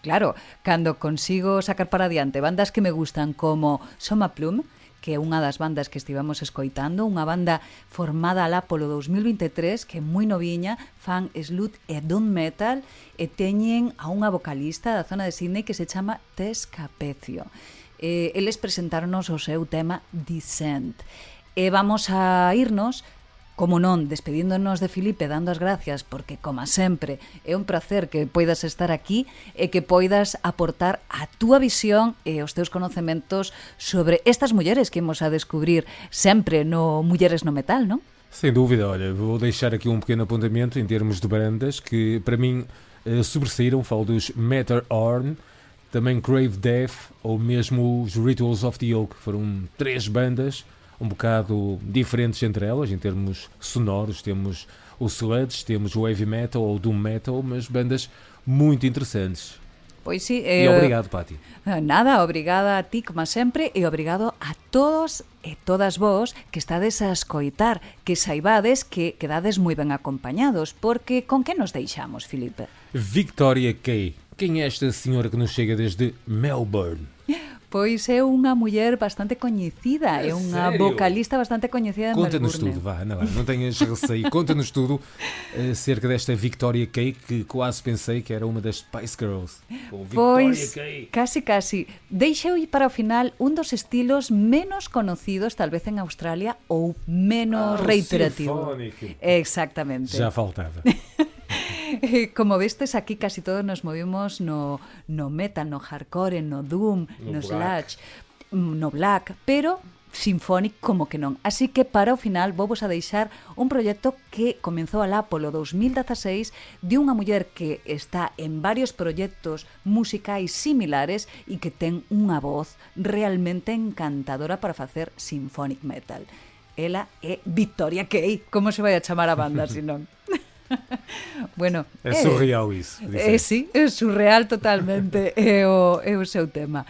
claro, cando consigo sacar para adiante bandas que me gustan como Soma Plum, que é unha das bandas que estivamos escoitando, unha banda formada alá polo 2023, que é moi noviña, fan slut e doom metal, e teñen a unha vocalista da zona de Sydney que se chama Tess Capecio. Eles presentáronos o seu tema Descent. E vamos a irnos, como non, despedíndonos de Filipe, dando as gracias, porque, como sempre, é un placer que poidas estar aquí e que poidas aportar a túa visión e os teus conocementos sobre estas mulleres que imos a descubrir sempre no Mulleres no Metal, non? Sem dúvida, olha, vou deixar aqui um pequeno apontamento em termos de bandas que, para mim, sobressaíram. Falo dos Matterhorn, também Crave Death ou mesmo os Rituals of the Oak. Foram 3 bandas um bocado diferentes entre elas, em termos sonoros. Temos o sludge, temos o heavy metal ou o doom metal, mas bandas muito interessantes. Pois sí, E obrigado, Patti. Nada, obrigada a ti, como sempre, e obrigado a todos e todas vos que estades a escoitar, que saibades que quedades moi ben acompañados, porque con que nos deixamos, Filipe? Victoria Kay. Quem é esta senhora que nos chega desde Melbourne? Pois é unha muller bastante coñecida, é unha sério? vocalista bastante coñecida de Conta-nos Melbourne. tudo, vá, não tenhas receio. Conta-nos tudo acerca desta Victoria Kay, que quase pensei que era uma das Spice Girls. Com Victoria Pois, Kay. casi. Deixeu para o final un dos estilos menos conocidos, tal vez en Australia, ou menos reiterativo. Sinfónico. Exactamente. Já faltava. Como vestes, aquí casi todos nos movimos no metal, no hardcore, no doom, no sludge, no black, pero sinfónico como que non. Así que para o final vou vos a deixar un proxecto que comenzou alá polo 2016 de unha muller que está en varios proxectos musicais similares e que ten unha voz realmente encantadora para facer symphonic metal. Ela é Victoria Kay. Como se vai a chamar a banda, senón? Bueno, É surreal isso. sí, é surreal totalmente, é o seu tema.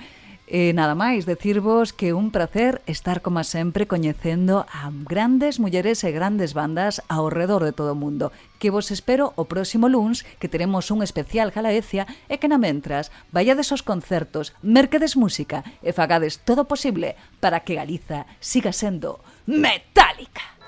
E nada máis, decirvos que é un placer estar, como sempre, coñecendo a grandes mulleres e grandes bandas ao redor de todo o mundo. Que vos espero o próximo luns, que teremos un especial Galaecia, e que na mentras vaiades aos concertos, merquedes música e fagades todo o posible para que Galiza siga sendo metálica.